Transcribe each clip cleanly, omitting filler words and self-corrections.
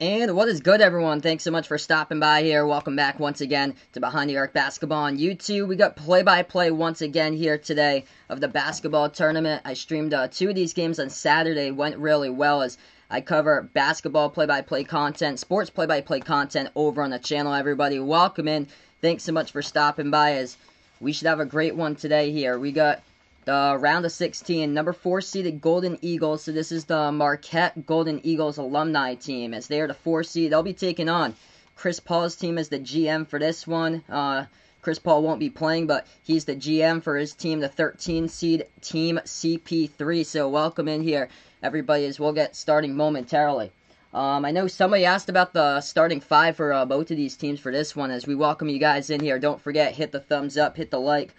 And what is good, everyone? Thanks so much for stopping by here. Welcome back once again to Behind the Arc Basketball on YouTube. We got play-by-play once again here today of the basketball tournament. I streamed two of these games on Saturday. Went really well as I cover basketball play-by-play content, sports play-by-play content over on the channel, everybody. Welcome in. Thanks so much for stopping by as we should have a great one today here. We got the round of 16, number 4 seeded Golden Eagles. So this is the Marquette Golden Eagles alumni team. As they are the 4 seed, they'll be taking on Chris Paul's team as the GM for this one. Chris Paul won't be playing, but he's the GM for his team, the 13 seed team CP3. So welcome in here, everybody, as we'll get starting momentarily. I know somebody asked about the starting 5 for both of these teams for this one. As we welcome you guys in here, don't forget, hit the thumbs up, hit the like.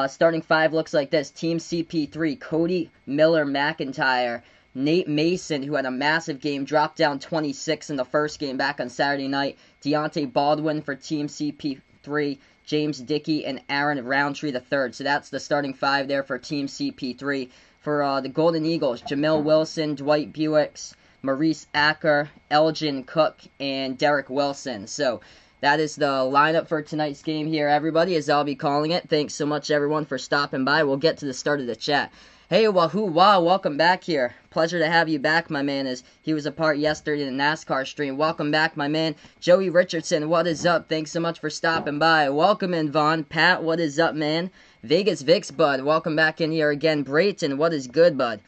Starting 5 looks like this. Team CP3, Cody Miller-McIntyre, Nate Mason, who had a massive game, dropped down 26 in the first game back on Saturday night. Deontay Baldwin for Team CP3, James Dickey, and Aaron Roundtree III. So that's the starting 5 there for Team CP3. For the Golden Eagles, Jamil Wilson, Dwight Buicks, Maurice Acker, Elgin Cook, and Derek Wilson. So that is the lineup for tonight's game here, everybody, as I'll be calling it. Thanks so much, everyone, for stopping by. We'll get to the start of the chat. Hey, wahoo, wow, welcome back here. Pleasure to have you back, my man, as he was a part yesterday in the NASCAR stream. Welcome back, my man. Joey Richardson, what is up? Thanks so much for stopping by. Welcome in, Vaughn. Pat, what is up, man? Vegas Vix, bud. Welcome back in here again. Brayton, what is good, bud?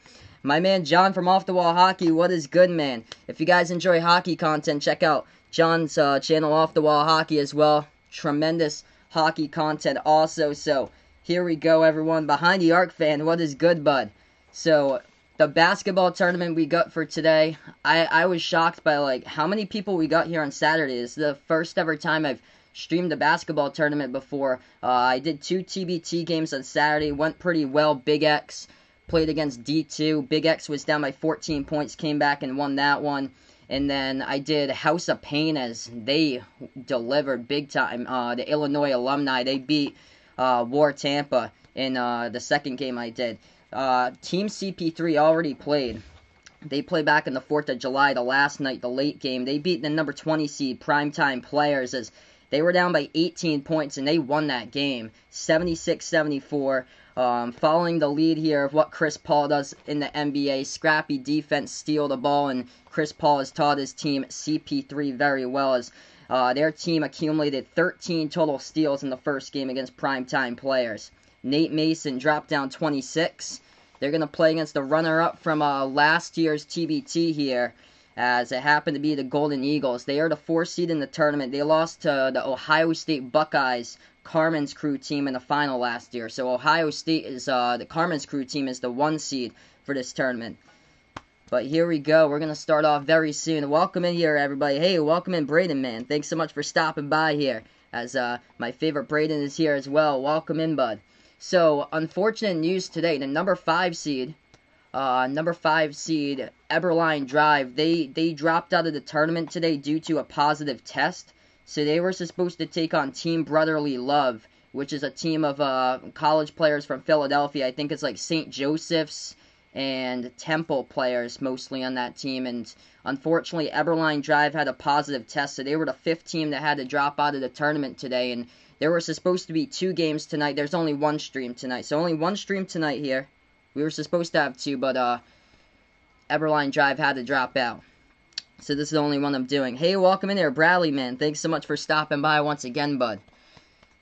My man John from Off the Wall Hockey, what is good, man? If you guys enjoy hockey content, check out John's channel, Off the Wall Hockey, as well. Tremendous hockey content also. So here we go, everyone. Behind the Arc fan, what is good, bud? So the basketball tournament we got for today, I was shocked by like how many people we got here on Saturday. It's the first ever time I've streamed a basketball tournament before. I did 2 TBT games on Saturday, went pretty well. Big X played against D2. Big X was down by 14 points, came back and won that one. And then I did House of Pain as they delivered big time. The Illinois alumni, they beat War Tampa in the second game I did. Team CP3 already played. They played back on the 4th of July, the last night, the late game. They beat the number 20 seed Primetime Players as they were down by 18 points and they won that game, 76-74. Following the lead here of what Chris Paul does in the NBA, scrappy defense, steal the ball, and Chris Paul has taught his team CP3 very well as their team accumulated 13 total steals in the first game against Primetime Players. Nate Mason dropped down 26. They're going to play against the runner-up from last year's TBT here, as it happened to be the Golden Eagles. They are the 4th seed in the tournament. They lost to the Ohio State Buckeyes, Carmen's Crew team, in the final last year. So Ohio State is the Carmen's Crew team is the 1 seed for this tournament. But here we go. We're going to start off very soon. Welcome in here, everybody. Hey, welcome in, Braden, man. Thanks so much for stopping by here, as my favorite Braden is here as well. Welcome in, bud. So, unfortunate news today. The number 5 seed, Eberline Drive, they dropped out of the tournament today due to a positive test. So they were supposed to take on Team Brotherly Love, which is a team of college players from Philadelphia. I think it's like St. Joseph's and Temple players mostly on that team. And unfortunately, Eberline Drive had a positive test, so they were the 5th team that had to drop out of the tournament today. And there were supposed to be 2 games tonight. There's only 1 stream tonight, so only 1 stream tonight here. We were supposed to have 2, but Eberline Drive had to drop out. So this is the only one I'm doing. Hey, welcome in there, Bradley, man. Thanks so much for stopping by once again, bud.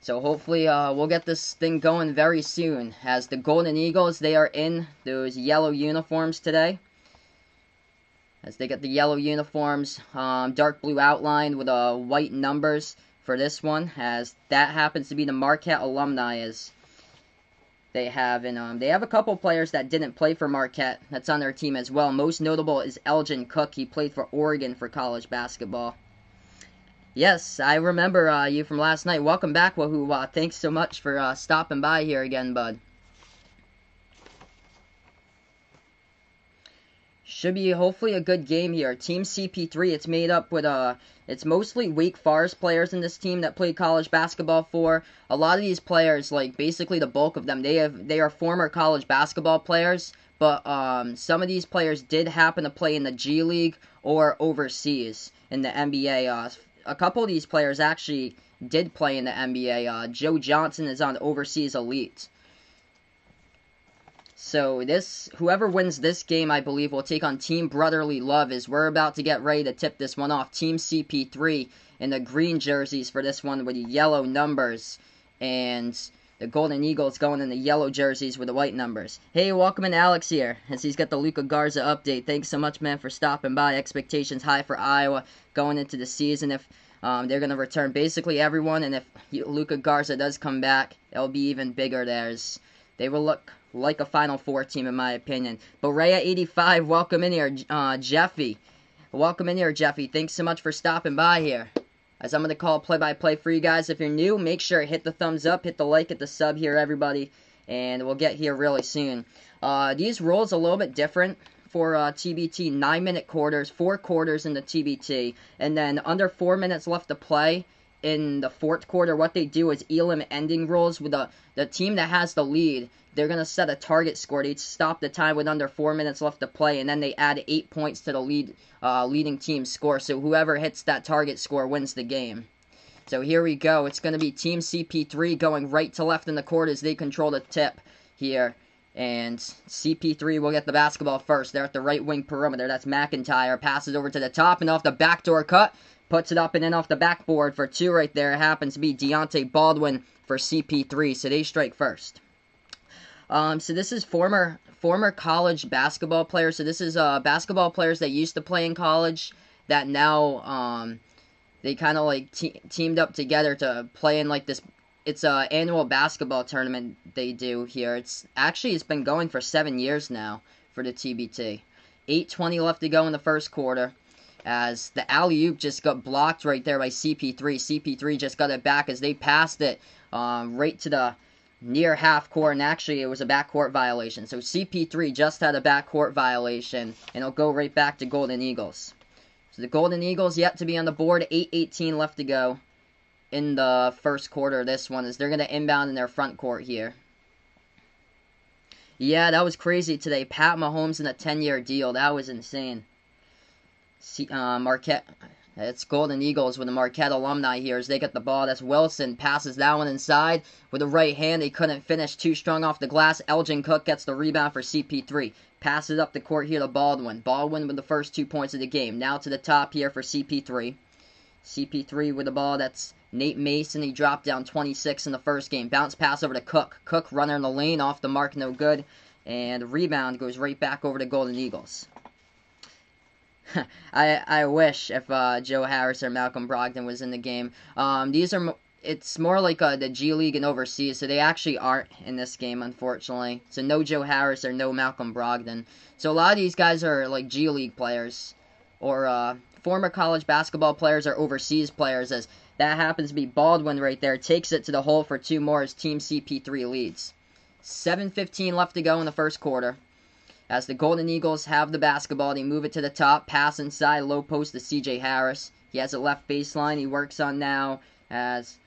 So hopefully we'll get this thing going very soon. As the Golden Eagles, they are in those yellow uniforms today. As they get the yellow uniforms, dark blue outline with white numbers for this one. As that happens to be the Marquette alumni as they have. And they have a couple players that didn't play for Marquette. That's on their team as well. Most notable is Elgin Cook. He played for Oregon for college basketball. Yes, I remember you from last night. Welcome back, Wahoo Wah. Thanks so much for stopping by here again, bud. Should be hopefully a good game here. Team CP3, it's made up with it's mostly Wake Forest players in this team that played college basketball for. A lot of these players, like basically the bulk of them, they are former college basketball players, but some of these players did happen to play in the G League or overseas in the NBA. A couple of these players actually did play in the NBA. Joe Johnson is on Overseas Elite. So whoever wins this game, I believe, will take on Team Brotherly Love, as we're about to get ready to tip this one off. Team CP3 in the green jerseys for this one with the yellow numbers, and the Golden Eagles going in the yellow jerseys with the white numbers. Hey, welcome in Alex here, as he's got the Luka Garza update. Thanks so much, man, for stopping by. Expectations high for Iowa going into the season. If they're going to return basically everyone, and if Luka Garza does come back, it'll be even bigger. They will look like a Final Four team, in my opinion. Berea85, welcome in here, Jeffy. Welcome in here, Jeffy. Thanks so much for stopping by here. As I'm going to call play-by-play for you guys. If you're new, make sure to hit the thumbs up, hit the like, hit the sub here, everybody. And we'll get here really soon. These rules a little bit different for TBT. 9-minute quarters, 4 quarters in the TBT. And then under 4 minutes left to play in the fourth quarter, what they do is elim ending rules with the team that has the lead. They're going to set a target score. They stop the time with under 4 minutes left to play, and then they add 8 points to the leading team's score. So whoever hits that target score wins the game. So here we go. It's going to be Team CP3 going right to left in the court as they control the tip here. And CP3 will get the basketball first. They're at the right wing perimeter. That's McIntyre. Passes over to the top and off the backdoor cut. Puts it up and in off the backboard for 2 right there. It happens to be Deontay Baldwin for CP3. So they strike first. So this is former college basketball players. So this is basketball players that used to play in college that now they kind of like teamed up together to play in like this. It's a annual basketball tournament they do here. It's been going for 7 years now for the TBT. 8:20 left to go in the first quarter, as the alley-oop just got blocked right there by CP3. CP3 just got it back as they passed it right to the near half court, and actually it was a backcourt violation. So CP3 just had a backcourt violation, and it'll go right back to Golden Eagles. So the Golden Eagles yet to be on the board. 8:18 left to go in the first quarter of this one, as they're going to inbound in their front court here. Yeah, that was crazy today. Pat Mahomes in a 10-year deal. That was insane. Marquette. It's Golden Eagles with the Marquette alumni here as they get the ball. That's Wilson. Passes that one inside with the right hand. He couldn't finish. Too strong off the glass. Elgin Cook gets the rebound for CP3. Passes up the court here to Baldwin. Baldwin with the first 2 points of the game. Now to the top here for CP3. CP3 with the ball. That's Nate Mason. He dropped down 26 in the first game. Bounce pass over to Cook. Cook runner in the lane. Off the mark. No good. And the rebound goes right back over to Golden Eagles. I wish if Joe Harris or Malcolm Brogdon was in the game. It's more like the G League and overseas, so they actually aren't in this game, unfortunately. So no Joe Harris or no Malcolm Brogdon. So a lot of these guys are like G League players or former college basketball players or overseas players, as that happens to be Baldwin right there. Takes it to the hole for 2 more as Team CP3 leads. 7:15 left to go in the first quarter. As the Golden Eagles have the basketball, they move it to the top, pass inside, low post to C.J. Harris. He has a left baseline he works on now, as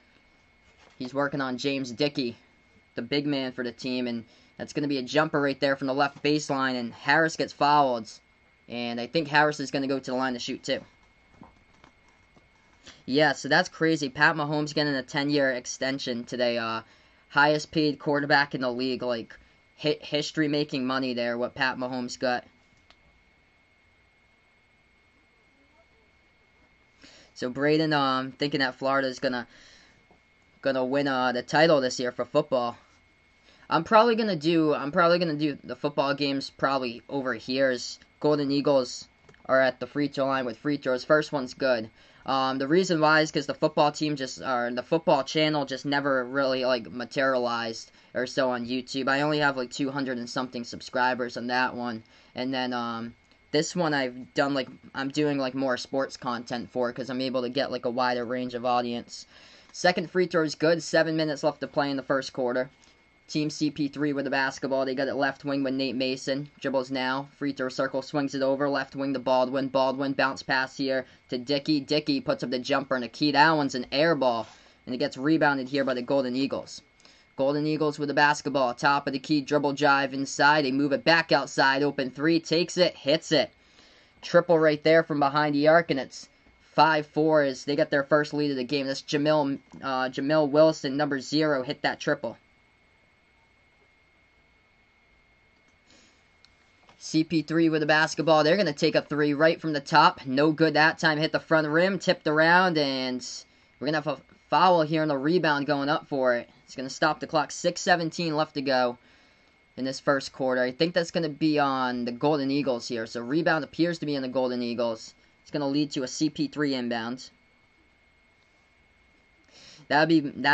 he's working on James Dickey, the big man for the team, and that's going to be a jumper right there from the left baseline, and Harris gets fouled, and I think Harris is going to go to the line to shoot too. Yeah, so that's crazy. Pat Mahomes getting a 10-year extension today, highest paid quarterback in the league, like history-making money there, what Pat Mahomes got. So Braden, thinking that Florida's gonna win the title this year for football. I'm probably gonna do the football games probably over here, as Golden Eagles are at the free throw line with free throws. First one's good. The reason why is because the football channel just never really like materialized or so on YouTube. I only have like 200 and something subscribers on that one, and then this one I'm doing like more sports content for, because I'm able to get like a wider range of audience. Second free throw is good. 7 minutes left to play in the first quarter. Team CP3 with the basketball. They got it left wing with Nate Mason. Dribbles now. Free throw circle. Swings it over. Left wing to Baldwin. Baldwin bounce pass here to Dickey. Dickey puts up the jumper. And a key. That one's an air ball. And it gets rebounded here by the Golden Eagles. Golden Eagles with the basketball. Top of the key, dribble drive inside. They move it back outside. Open three, takes it, hits it. Triple right there from behind the arc, and it's 5-4 as they get their first lead of the game. That's Jamil Wilson, number 0, hit that triple. CP3 with the basketball. They're going to take a 3 right from the top. No good that time. Hit the front rim, tipped around, and we're going to have a foul here on the rebound going up for it. It's going to stop the clock. 6:17 left to go in this first quarter. I think that's going to be on the Golden Eagles here. So rebound appears to be on the Golden Eagles. It's going to lead to a CP3 inbound. That'd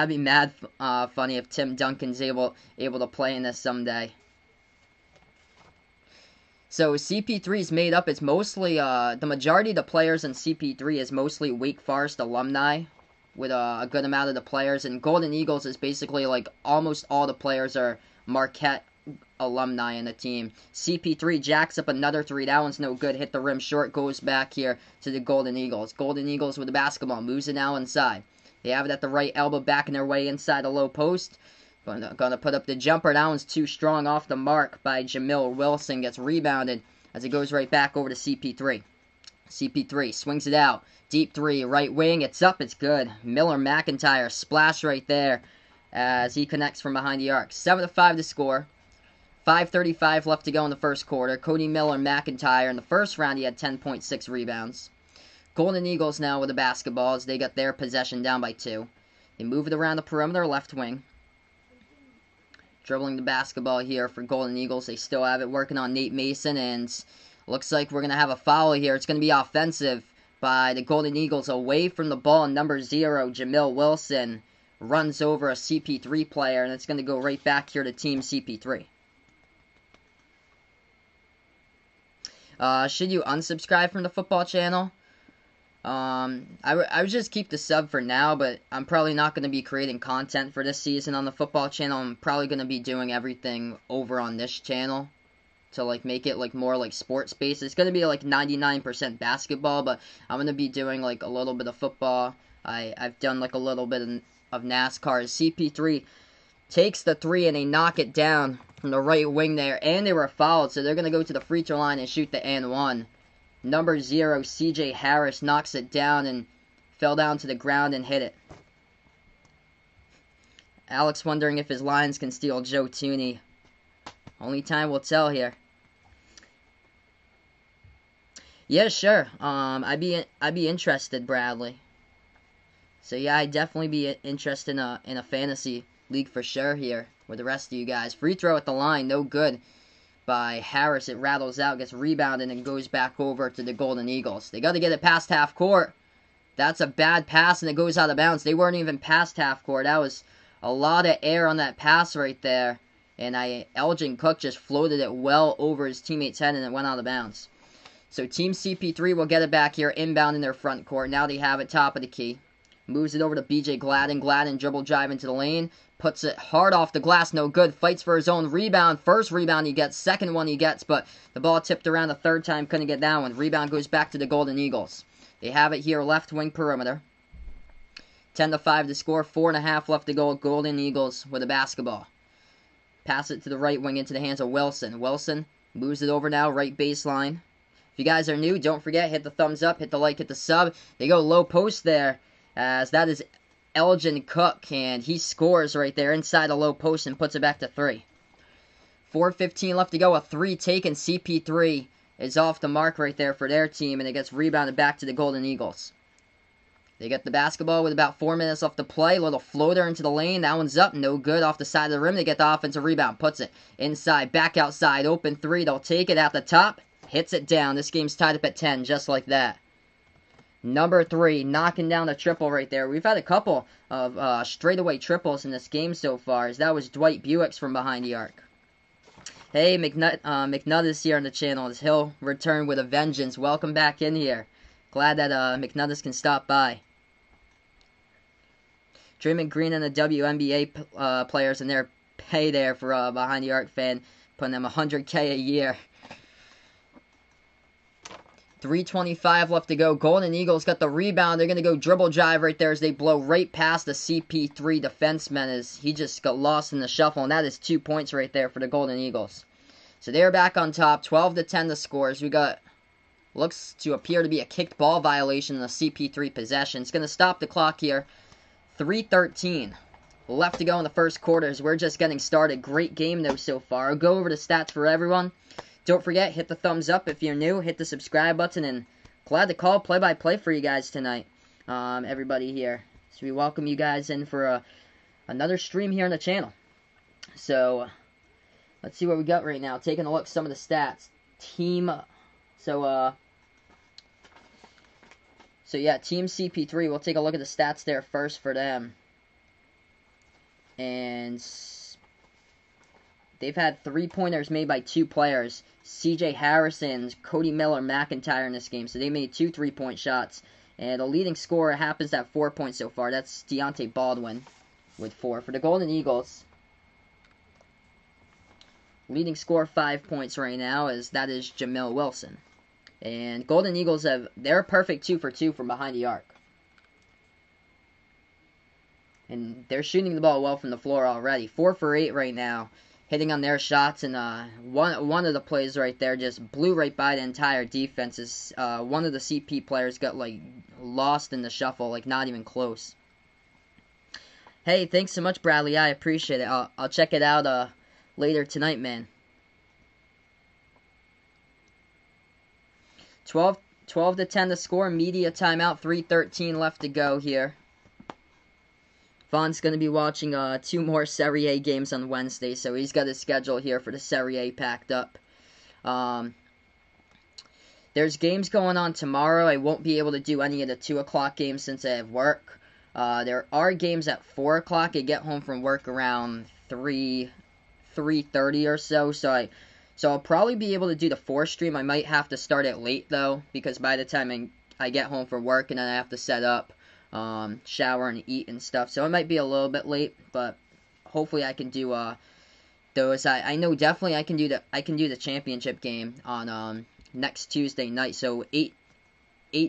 be mad funny if Tim Duncan's able to play in this someday. So CP3 is made up. It's mostly the majority of the players in CP3 is mostly Wake Forest alumni, with a good amount of the players. And Golden Eagles is basically like almost all the players are Marquette alumni in the team. CP3 jacks up another 3. That one's no good. Hit the rim short. Goes back here to the Golden Eagles. Golden Eagles with the basketball. Moves it now inside. They have it at the right elbow, backing their way inside the low post. Gonna put up the jumper. That one's too strong, off the mark by Jamil Wilson. Gets rebounded as it goes right back over to CP3. CP3 swings it out. Deep 3, right wing. It's up. It's good. Miller McIntyre splash right there as he connects from behind the arc. 7-5 to score. 5:35 left to go in the first quarter. Cody Miller McIntyre in the first round, he had 10.6 rebounds. Golden Eagles now with the basketball as they got their possession down by 2. They move it around the perimeter, left wing. Dribbling the basketball here for Golden Eagles. They still have it, working on Nate Mason, and looks like we're going to have a foul here. It's going to be offensive by the Golden Eagles away from the ball. Number 0, Jamil Wilson, runs over a CP3 player, and it's going to go right back here to Team CP3. Should you unsubscribe from the football channel? I would just keep the sub for now, but I'm probably not going to be creating content for this season on the football channel. I'm probably going to be doing everything over on this channel to like make it like more like sports based. It's going to be like 99% basketball, but I'm going to be doing like a little bit of football. I've done like a little bit of NASCAR. CP3 takes the 3 and they knock it down from the right wing there, and they were fouled, so they're going to go to the free throw line and shoot the and 1. Number 0, CJ Harris, knocks it down and fell down to the ground and hit it. Alex wondering if his Lions can steal Joe Tooney. Only time will tell here. Yeah, sure. I'd be interested, Bradley. So yeah, I'd definitely be interested in a fantasy league for sure here with the rest of you guys. Free throw at the line, no good by Harris. It rattles out, gets rebounded, and goes back over to the Golden Eagles. They got to get it past half court. That's a bad pass, and it goes out of bounds. They weren't even past half court. That was a lot of air on that pass right there. And Elgin Cook just floated it well over his teammate's head, and it went out of bounds. So Team CP3 will get it back here, inbound in their front court. Now they have it top of the key. Moves it over to BJ Gladden. Gladden dribble drive into the lane. Puts it hard off the glass, no good. Fights for his own rebound. First rebound he gets, second one he gets, but the ball tipped around the third time, couldn't get that one. Rebound goes back to the Golden Eagles. They have it here, left wing perimeter. 10-5 to score, 4.5 left to go. Golden Eagles with a basketball. Pass it to the right wing into the hands of Wilson. Wilson moves it over now, right baseline. If you guys are new, don't forget, hit the thumbs up, hit the like, hit the sub. They go low post there, as that is Elgin Cook, and he scores right there inside the low post and puts it back to 3. 4:15 left to go, a 3 taken. CP3 is off the mark right there for their team, and it gets rebounded back to the Golden Eagles. They get the basketball with about 4 minutes left to play. Little floater into the lane. That one's up. No good. Off the side of the rim. They get the offensive rebound. Puts it inside. Back outside. Open 3. They'll take it at the top. Hits it down. This game's tied up at 10 just like that. Number 3, knocking down a triple right there. We've had a couple of straightaway triples in this game so far, as that was Dwight Buick's from behind the arc. Hey, McNutt is here on the channel, as he'll return with a vengeance. Welcome back in here. Glad that McNutt can stop by. Draymond Green and the WNBA players in their pay there for behind the arc fan, putting them $100K a year. 3:25 left to go. Golden Eagles got the rebound. They're going to go dribble drive right there as they blow right past the CP3 defenseman as he just got lost in the shuffle. And that is 2 points right there for the Golden Eagles. So they're back on top. 12-10 the scores. We got, looks to appear to be a kicked ball violation in the CP3 possession. It's going to stop the clock here. 3:13 left to go in the first quarter as we're just getting started. Great game though so far. I'll go over the stats for everyone. Don't forget, hit the thumbs up if you're new. Hit the subscribe button, and glad to call play-by-play for you guys tonight. Everybody here. So we welcome you guys in for another stream here on the channel. So let's see what we got right now. Taking a look at some of the stats. So yeah, Team CP3. We'll take a look at the stats there first for them. And they've had 3-pointers made by 2 players. CJ Harrison, Cody Miller, McIntyre in this game. So they made 2 3-point shots. And the leading scorer happens to have 4 points so far. That's Deontay Baldwin with 4. For the Golden Eagles, leading scorer 5 points right now is Jamil Wilson. And Golden Eagles they're perfect 2 for 2 from behind the arc. And they're shooting the ball well from the floor already. 4 for 8 right now. Hitting on their shots, and one of the plays right there just blew right by the entire defense. One of the CP players got like lost in the shuffle, like not even close. Hey, thanks so much, Bradley. I appreciate it. I'll check it out later tonight, man. 12-10 the score. Media timeout. 3:13 left to go here. Vaughn's going to be watching 2 more Serie A games on Wednesday, so he's got his schedule here for the Serie A packed up. There's games going on tomorrow. I won't be able to do any of the 2 o'clock games since I have work. There are games at 4 o'clock. I get home from work around 3:30 or so, so I'll probably be able to do the 4 stream. I might have to start it late, though, because by the time I get home from work and then I have to set up, shower and eat and stuff, so it might be a little bit late, but hopefully I can do those. I know definitely I can do the championship game on next Tuesday night. So 8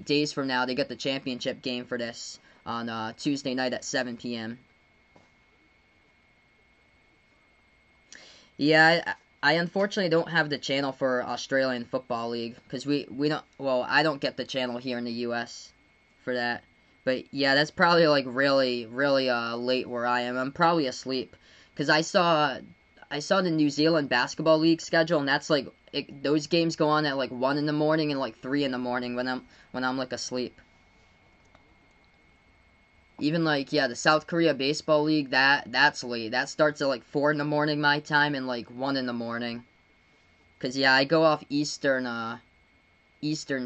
days from now they get the championship game for this on Tuesday night at 7 p.m. Yeah, I unfortunately don't have the channel for Australian Football League because we don't. Well, I don't get the channel here in the U.S. for that. But yeah, that's probably like really late where I am. I'm probably asleep because I saw the New Zealand Basketball League schedule, and that's like those games go on at like 1 in the morning and like 3 in the morning when I'm like asleep. Even like the South Korea Baseball League, that's late. That starts at like 4 in the morning my time and like 1 in the morning. Cause I go off Eastern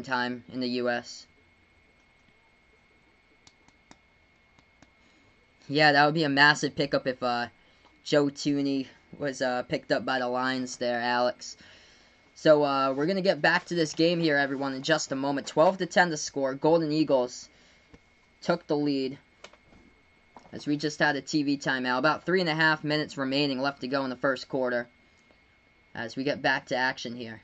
time in the U.S. Yeah, that would be a massive pickup if Joe Tooney was picked up by the Lions there, Alex. So we're going to get back to this game here, everyone, in just a moment. 12-10 the score. Golden Eagles took the lead as we just had a TV timeout. About 3.5 minutes remaining left to go in the first quarter as we get back to action here.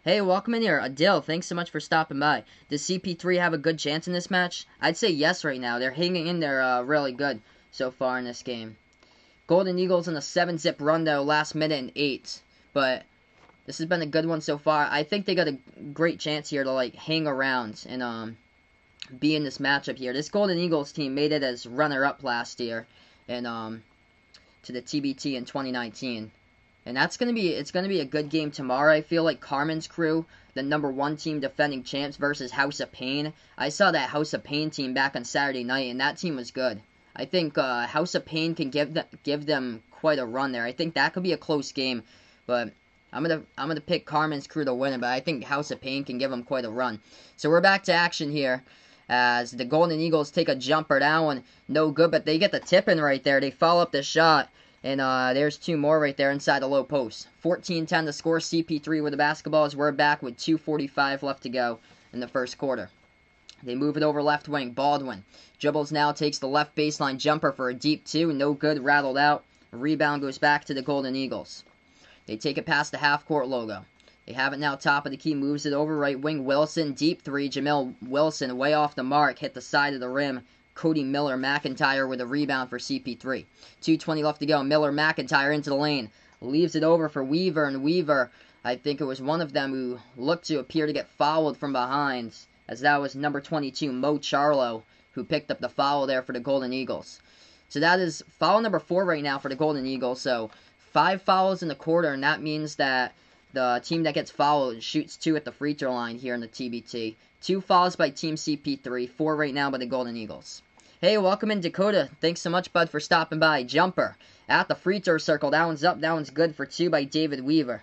Hey, welcome in here. Adil, thanks so much for stopping by. Does CP3 have a good chance in this match? I'd say yes right now. They're hanging in there really good so far in this game. Golden Eagles on a 7-zip run, though, last minute and 8. But this has been a good one so far. I think they got a great chance here to, like, hang around and be in this matchup here. This Golden Eagles team made it as runner-up last year and to the TBT in 2019. And it's gonna be a good game tomorrow. I feel like Carmen's crew, the #1 team defending champs versus House of Pain. I saw that House of Pain team back on Saturday night, and that team was good. I think House of Pain can give them quite a run there. I think that could be a close game, but I'm gonna pick Carmen's crew to win it. But I think House of Pain can give them quite a run. So we're back to action here as the Golden Eagles take a jumper. That one no good, but they get the tip in right there. They follow up the shot. And there's 2 more right there inside the low post. 14-10 to score. CP3 with the basketball as we're back with 2:45 left to go in the first quarter. They move it over left wing. Baldwin dribbles now, takes the left baseline jumper for a deep 2. No good, rattled out. A rebound goes back to the Golden Eagles. They take it past the half-court logo. They have it now top of the key, moves it over right wing. Wilson, deep three. Jamil Wilson way off the mark, hit the side of the rim. Cody Miller McIntyre with a rebound for CP3. 2:20 left to go. Miller McIntyre into the lane. Leaves it over for Weaver, and Weaver, I think it was one of them who looked to appear to get fouled from behind, as that was number 22, Mo Charlo, who picked up the foul there for the Golden Eagles. So that is foul number 4 right now for the Golden Eagles. So 5 fouls in the quarter, and that means that the team that gets fouled shoots 2 at the free throw line here in the TBT. 2 fouls by Team CP3, 4 right now by the Golden Eagles. Hey, welcome in, Dakota. Thanks so much, bud, for stopping by. Jumper at the free throw circle. That one's up. That one's good for 2 by David Weaver.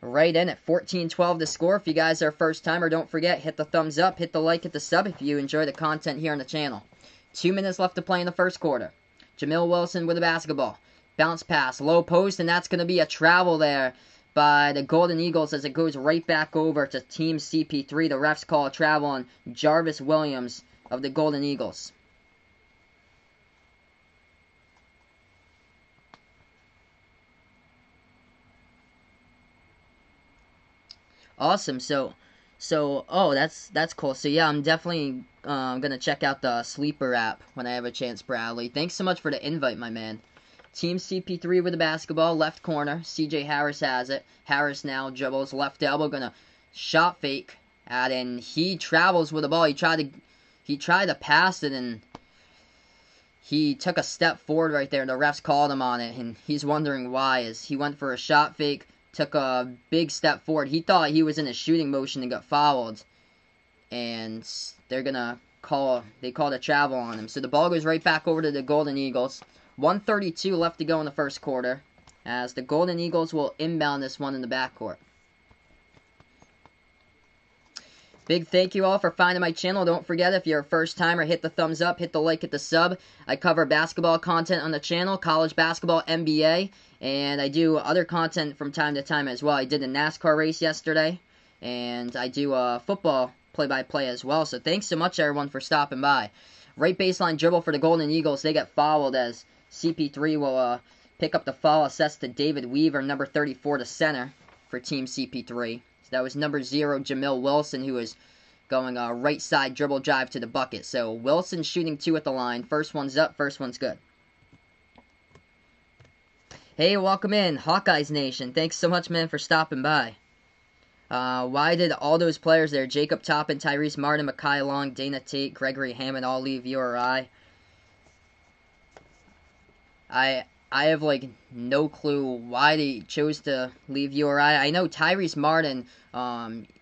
Right in at 14-12 to score. If you guys are a first timer, don't forget, hit the thumbs up, hit the like, hit the sub if you enjoy the content here on the channel. 2 minutes left to play in the first quarter. Jamil Wilson with the basketball. Bounce pass, low post, and that's going to be a travel there by the Golden Eagles as it goes right back over to Team CP3. The refs call a travel on Jarvis Williams of the Golden Eagles. Awesome. Oh, that's cool. So yeah, I'm definitely gonna check out the Sleeper app when I have a chance, Bradley. Thanks so much for the invite, my man. Team CP3 with the basketball, left corner. CJ Harris has it. Harris now dribbles left elbow, gonna shot fake at, and he travels with the ball. He tried to pass it, and he took a step forward right there. The refs called him on it, and he's wondering why. As he went for a shot fake, took a big step forward. He thought he was in a shooting motion and got fouled, and they're gonna call a travel on him. So the ball goes right back over to the Golden Eagles. 1:32 left to go in the first quarter, as the Golden Eagles will inbound this one in the backcourt. Big thank you all for finding my channel. Don't forget, if you're a first timer, hit the thumbs up, hit the like, hit the sub. I cover basketball content on the channel, college basketball, NBA, and I do other content from time to time as well. I did a NASCAR race yesterday, and I do football play-by-play as well. So thanks so much, everyone, for stopping by. Right baseline dribble for the Golden Eagles. They get fouled as CP3 will pick up the foul assessed to David Weaver, number 34, to center for Team CP3. So that was number 0, Jamil Wilson, who was going right side dribble drive to the bucket. So Wilson shooting 2 at the line. First one's up, first one's good. Hey, welcome in, Hawkeyes Nation. Thanks so much, man, for stopping by. Why did all those players there, Jacob Toppin, Tyrese Martin, Mekhi Long, Dana Tate, Gregory Hammond, all leave URI? I have, like, no clue why they chose to leave URI. I know Tyrese Martin,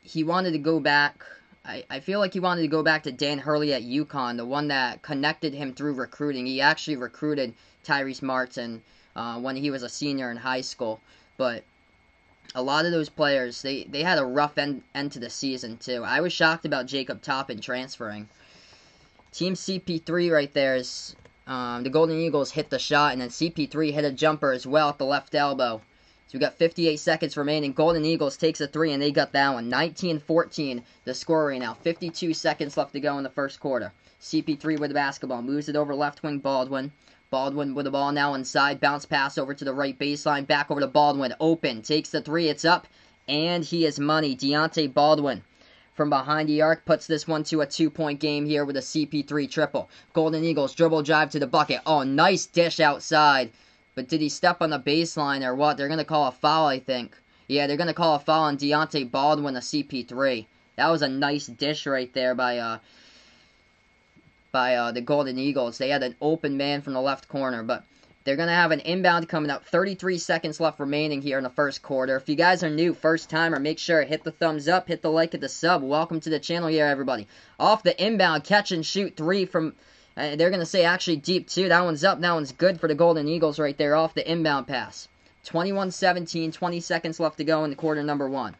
he wanted to go back. I feel like he wanted to go back to Dan Hurley at UConn, the one that connected him through recruiting. He actually recruited Tyrese Martin when he was a senior in high school. But a lot of those players, they had a rough end to the season, too. I was shocked about Jacob Toppin transferring. Team CP3 right there is... the Golden Eagles hit the shot, and then CP3 hit a jumper as well at the left elbow. So we got 58 seconds remaining. Golden Eagles takes a 3, and they got that one. 19-14, the score right now. 52 seconds left to go in the first quarter. CP3 with the basketball. Moves it over left wing Baldwin. Baldwin with the ball now inside. Bounce pass over to the right baseline. Back over to Baldwin. Open. Takes the 3. It's up. And he is money. Deontay Baldwin from behind the arc puts this one to a 2-point game here with a CP3 triple. Golden Eagles dribble drive to the bucket. Oh, nice dish outside. But did he step on the baseline or what? They're going to call a foul, I think. Yeah, they're going to call a foul on Deontay Baldwin, a CP3. That was a nice dish right there by the Golden Eagles. They had an open man from the left corner, but they're going to have an inbound coming up. 33 seconds left remaining here in the first quarter. If you guys are new, first timer, make sure to hit the thumbs up, hit the like, hit the sub. Welcome to the channel here, everybody. Off the inbound, catch and shoot 3 from... they're going to say actually deep, too. That one's up. That one's good for the Golden Eagles right there off the inbound pass. 21-17, 20 seconds left to go in the quarter number 1.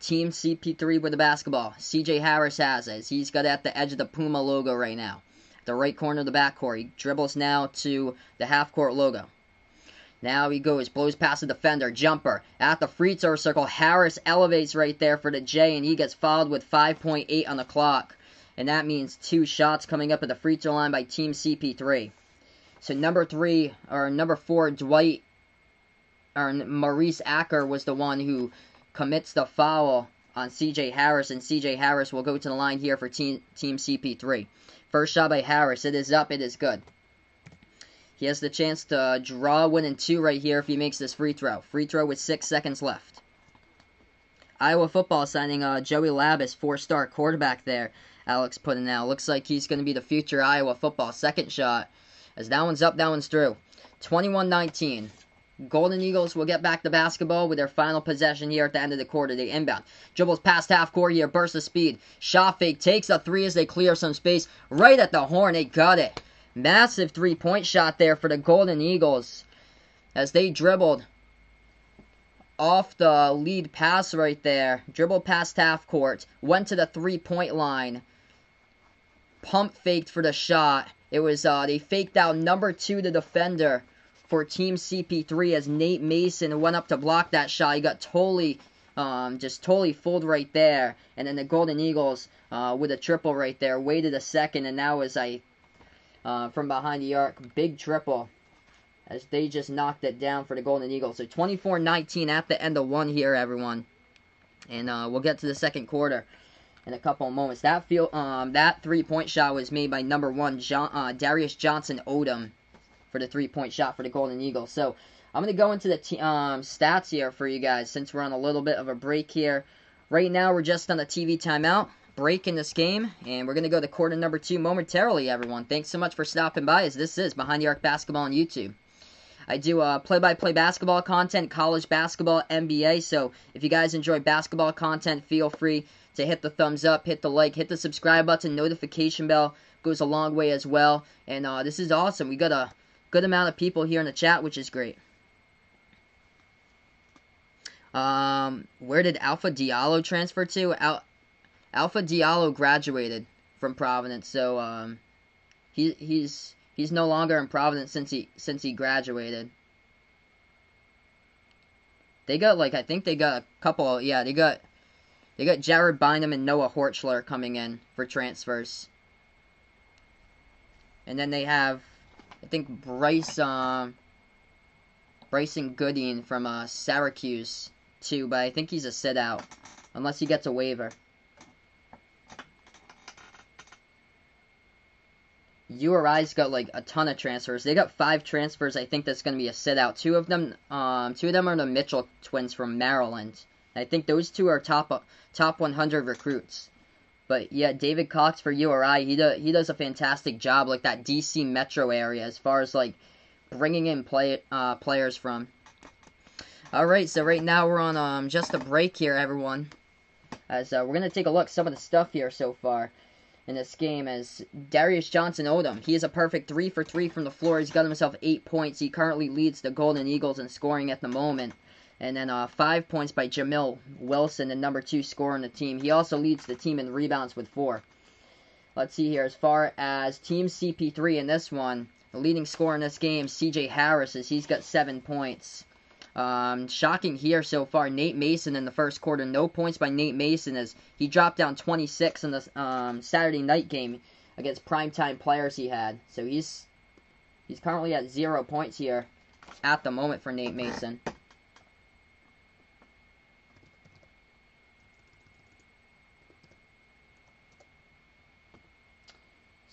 Team CP3 with the basketball. CJ Harris has it. He's got it at the edge of the Puma logo right now. The right corner of the backcourt. He dribbles now to the half-court logo. Now he goes, blows past the defender, jumper. At the free throw circle, Harris elevates right there for the J, and he gets fouled with 5.8 on the clock. And that means 2 shots coming up at the free throw line by Team CP3. So number 4, Maurice Acker was the one who commits the foul on C.J. Harris, and C.J. Harris will go to the line here for Team CP3. First shot by Harris. It is up. It is good. He has the chance to draw 1 and 2 right here if he makes this free throw. Free throw with 6 seconds left. Iowa football signing Joey Labus, 4-star quarterback there. Alex put in now. Looks like he's going to be the future Iowa football. Second shot. As that one's up, that one's through. 21-19. Golden Eagles will get back the basketball with their final possession here at the end of the quarter. They inbound. Dribbles past half court here. Burst of speed. Shot fake. Takes a 3 as they clear some space. Right at the horn. They got it. Massive 3-point shot there for the Golden Eagles. As they dribbled off the lead pass right there. Dribbled past half court. Went to the 3-point line. Pump faked for the shot. It was, they faked out number 2, the defender, for Team CP3 as Nate Mason went up to block that shot. He got totally, just totally fooled right there. And then the Golden Eagles, with a triple right there, waited a second, and that was from behind the arc, big triple, as they just knocked it down for the Golden Eagles. So 24-19 at the end of 1 here, everyone. And we'll get to the second quarter in a couple of moments. That 3-point shot was made by number 1, Darius Johnson Odom, for the 3-point shot for the Golden Eagles. So I'm going to go into the stats here for you guys since we're on a little bit of a break here. Right now we're just on a TV timeout break in this game, and we're going to go to quarter number 2 momentarily, everyone. Thanks so much for stopping by, as this is Behind the Arc Basketball on YouTube. I do play-by-play basketball content, college basketball, NBA, so if you guys enjoy basketball content, feel free to hit the thumbs up, hit the like, hit the subscribe button, notification bell goes a long way as well. And this is awesome. We got a good amount of people here in the chat, which is great. Where did Alpha Diallo transfer to? Alpha Diallo graduated from Providence, so he's no longer in Providence since he graduated. They got I think they got a couple. Yeah, they got Jared Bynum and Noah Horchler coming in for transfers, and then they have, I think, Bryson Goodine from Syracuse too, but I think he's a sit out unless he gets a waiver. URI's got a ton of transfers. They got 5 transfers. I think that's going to be a sit out. Two of them are the Mitchell twins from Maryland. I think those 2 are top 100 recruits. But yeah, David Cox for URI, he does a fantastic job, that DC metro area, as far as bringing in players from. All right, so right now we're on just a break here, everyone. As we're gonna take a look at some of the stuff here so far in this game. As Darius Johnson Odom, he is a perfect 3 for 3 from the floor. He's got himself 8 points. He currently leads the Golden Eagles in scoring at the moment. And then 5 points by Jamil Wilson, the number 2 scorer on the team. He also leads the team in rebounds with 4. Let's see here. As far as Team CP3 in this one, the leading scorer in this game, C.J. Harris, as he's got 7 points. Shocking here so far, Nate Mason in the first quarter. No points by Nate Mason as he dropped down 26 in the Saturday night game against primetime players he had. So he's currently at 0 points here at the moment for Nate Mason.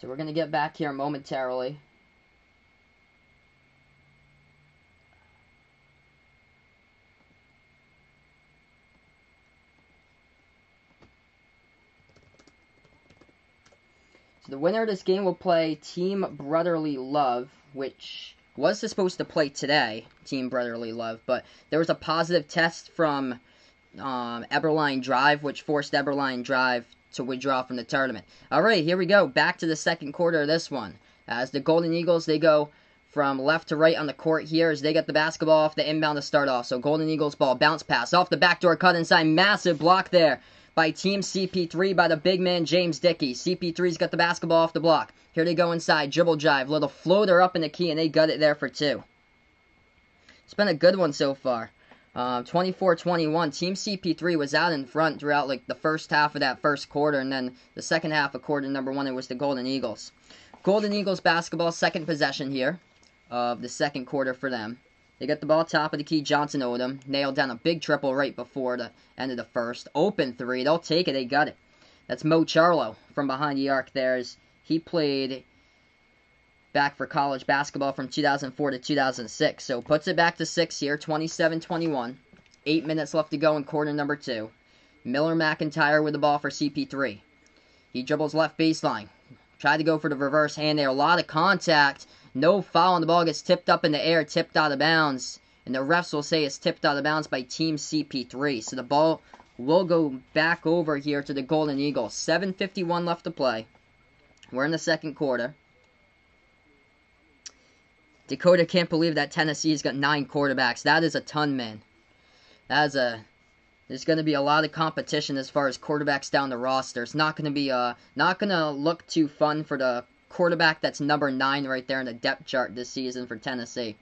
So we're going to get back here momentarily. So the winner of this game will play Team Brotherly Love, which was supposed to play today, Team Brotherly Love, but there was a positive test from Eberline Drive, which forced Eberline Drive to withdraw from the tournament. Alright, here we go. Back to the second quarter of this one. As the Golden Eagles, they go from left to right on the court here as they get the basketball off the inbound to start off. So Golden Eagles ball, bounce pass, off the backdoor cut inside. Massive block there by Team CP3 by the big man James Dickey. CP3's got the basketball off the block. Here they go inside, dribble drive, little floater up in the key, and they got it there for 2. It's been a good one so far. 24-21. Team CP3 was out in front throughout the first half of that first quarter, and then the second half of quarter number 1, it was the Golden Eagles. Golden Eagles basketball, second possession here of the second quarter for them. They get the ball top of the key. Johnson Odom nailed down a big triple right before the end of the first. Open three. They'll take it. They got it. That's Mo Charlo from behind the arc there. He played back for college basketball from 2004 to 2006. So puts it back to 6 here. 27-21. 8 minutes left to go in quarter number 2. Miller McIntyre with the ball for CP3. He dribbles left baseline. Tried to go for the reverse hand there. A lot of contact. No foul, and the ball gets tipped up in the air, tipped out of bounds. And the refs will say it's tipped out of bounds by Team CP3. So the ball will go back over here to the Golden Eagles. 7:51 left to play. We're in the second quarter. Dakota can't believe that Tennessee's got 9 quarterbacks. That is a ton, man. There's going to be a lot of competition as far as quarterbacks down the roster. It's not going to look too fun for the quarterback that's number 9 right there in the depth chart this season for Tennessee.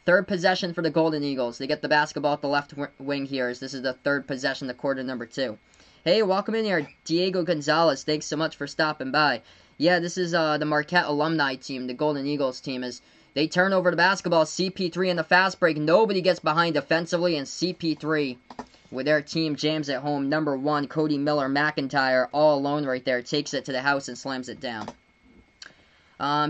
Third possession for the Golden Eagles. They get the basketball at the left wing here, as this is the third possession of quarter number 2. Hey, welcome in here, Diego Gonzalez. Thanks so much for stopping by. Yeah, this is the Marquette alumni team, the Golden Eagles team. As they turn over the basketball, CP3 in the fast break. Nobody gets behind defensively, and CP3 with their team jams at home. Number 1, Cody Miller McIntyre, all alone right there, takes it to the house and slams it down.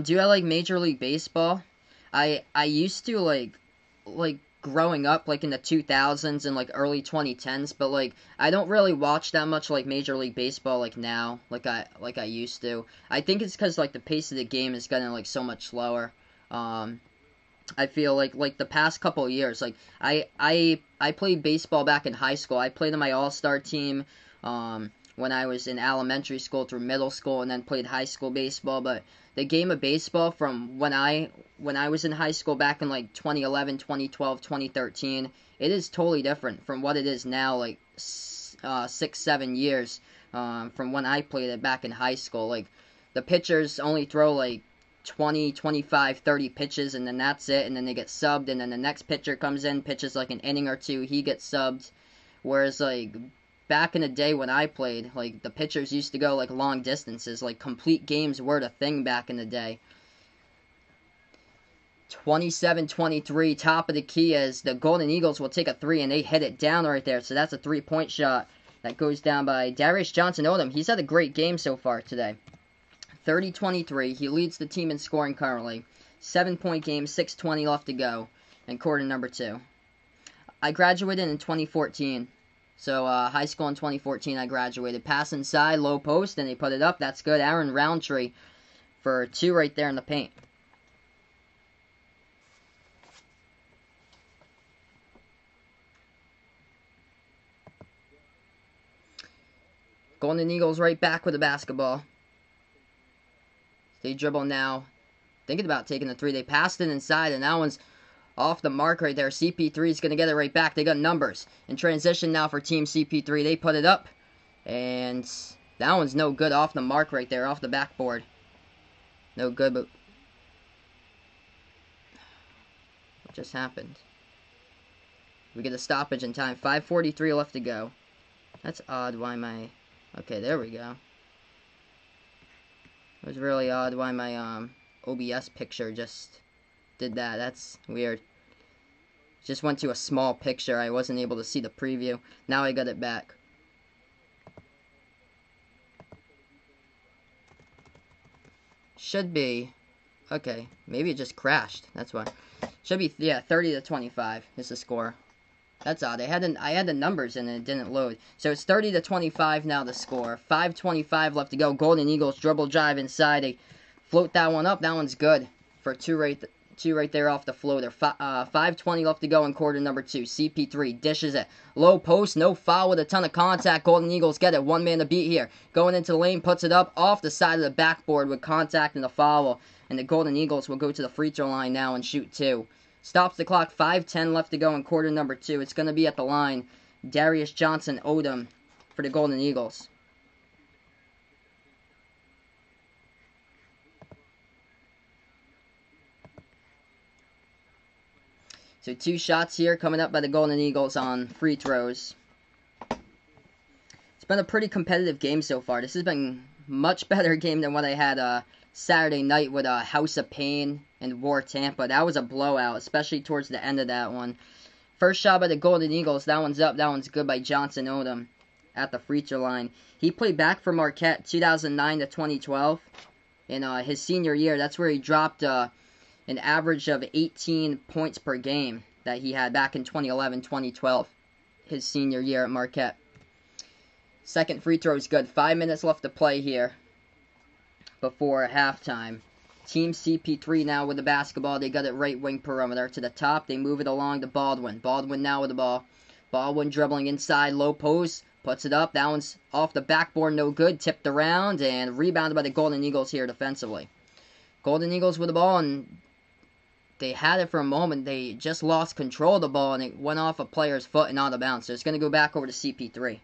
Do I like Major League Baseball? I used to like growing up, like in the 2000s and like early 2010s, but like I don't really watch that much like Major League Baseball like now, like I used to. I think it's because like the pace of the game is getting like so much slower. I feel like the past couple of years, like I played baseball back in high school. I played on my all-star team when I was in elementary school through middle school, and then played high school baseball. But the game of baseball from when I was in high school back in like 2011, 2012, 2013, it is totally different from what it is now, like 6-7 years from when I played it back in high school. Like the pitchers only throw like 20, 25, 30 pitches, and then that's it, and then they get subbed, and then the next pitcher comes in, pitches like an inning or two, he gets subbed. Whereas like back in the day when I played, like the pitchers used to go like long distances, like complete games were the thing back in the day. 27-23, top of the key, as the Golden Eagles will take a 3, and they hit it down right there. So that's a 3-point shot that goes down by Darius Johnson Odom. He's had a great game so far today. 30-23. He leads the team in scoring currently. 7-point game, 6:20 left to go in quarter number 2. I graduated in 2014. So high school in 2014 I graduated. Pass inside, low post, and they put it up. That's good. Aaron Roundtree for 2 right there in the paint. Golden Eagles right back with the basketball. They dribble now. Thinking about taking the 3. They passed it inside, and that one's off the mark right there. CP3 is going to get it right back. They got numbers. In transition now for Team CP3. They put it up. And that one's no good, off the mark right there, off the backboard. No good, but what just happened? We get a stoppage in time. 5:43 left to go. That's odd. Why my... Okay, there we go. It was really odd why my OBS picture just did that. That's weird. Just went to a small picture. I wasn't able to see the preview. Now I got it back. Should be... Okay, maybe it just crashed. That's why. Should be, yeah, 30-25 is the score. That's odd. I had the numbers and it didn't load. So it's 30-25 now, the score. 5:25 left to go. Golden Eagles dribble drive inside. They float that one up. That one's good for 2 right there off the floater. 5:20 left to go in quarter number 2. CP3 dishes it. Low post, no foul with a ton of contact. Golden Eagles get it. 1 man to beat here. Going into the lane, puts it up off the side of the backboard with contact and a foul. And the Golden Eagles will go to the free throw line now and shoot 2. Stops the clock. 5:10 left to go in quarter number 2. It's going to be at the line. Darius Johnson Odom for the Golden Eagles. So 2 shots here coming up by the Golden Eagles on free throws. It's been a pretty competitive game so far. This has been a much better game than what I had Saturday night with House of Pain and wore Tampa. That was a blowout, especially towards the end of that one. First shot by the Golden Eagles. That one's up. That one's good by Johnson Odom at the free throw line. He played back for Marquette 2009 to 2012. In his senior year, that's where he dropped an average of 18 points per game that he had back in 2011-2012, his senior year at Marquette. Second free throw is good. 5 minutes left to play here before halftime. Team CP3 now with the basketball. They got it right wing perimeter to the top. They move it along to Baldwin. Baldwin now with the ball. Baldwin dribbling inside, low post. Puts it up. That one's off the backboard, no good. Tipped around and rebounded by the Golden Eagles here defensively. Golden Eagles with the ball, and they had it for a moment. They just lost control of the ball, and it went off a player's foot and out of bounds. So it's going to go back over to CP3.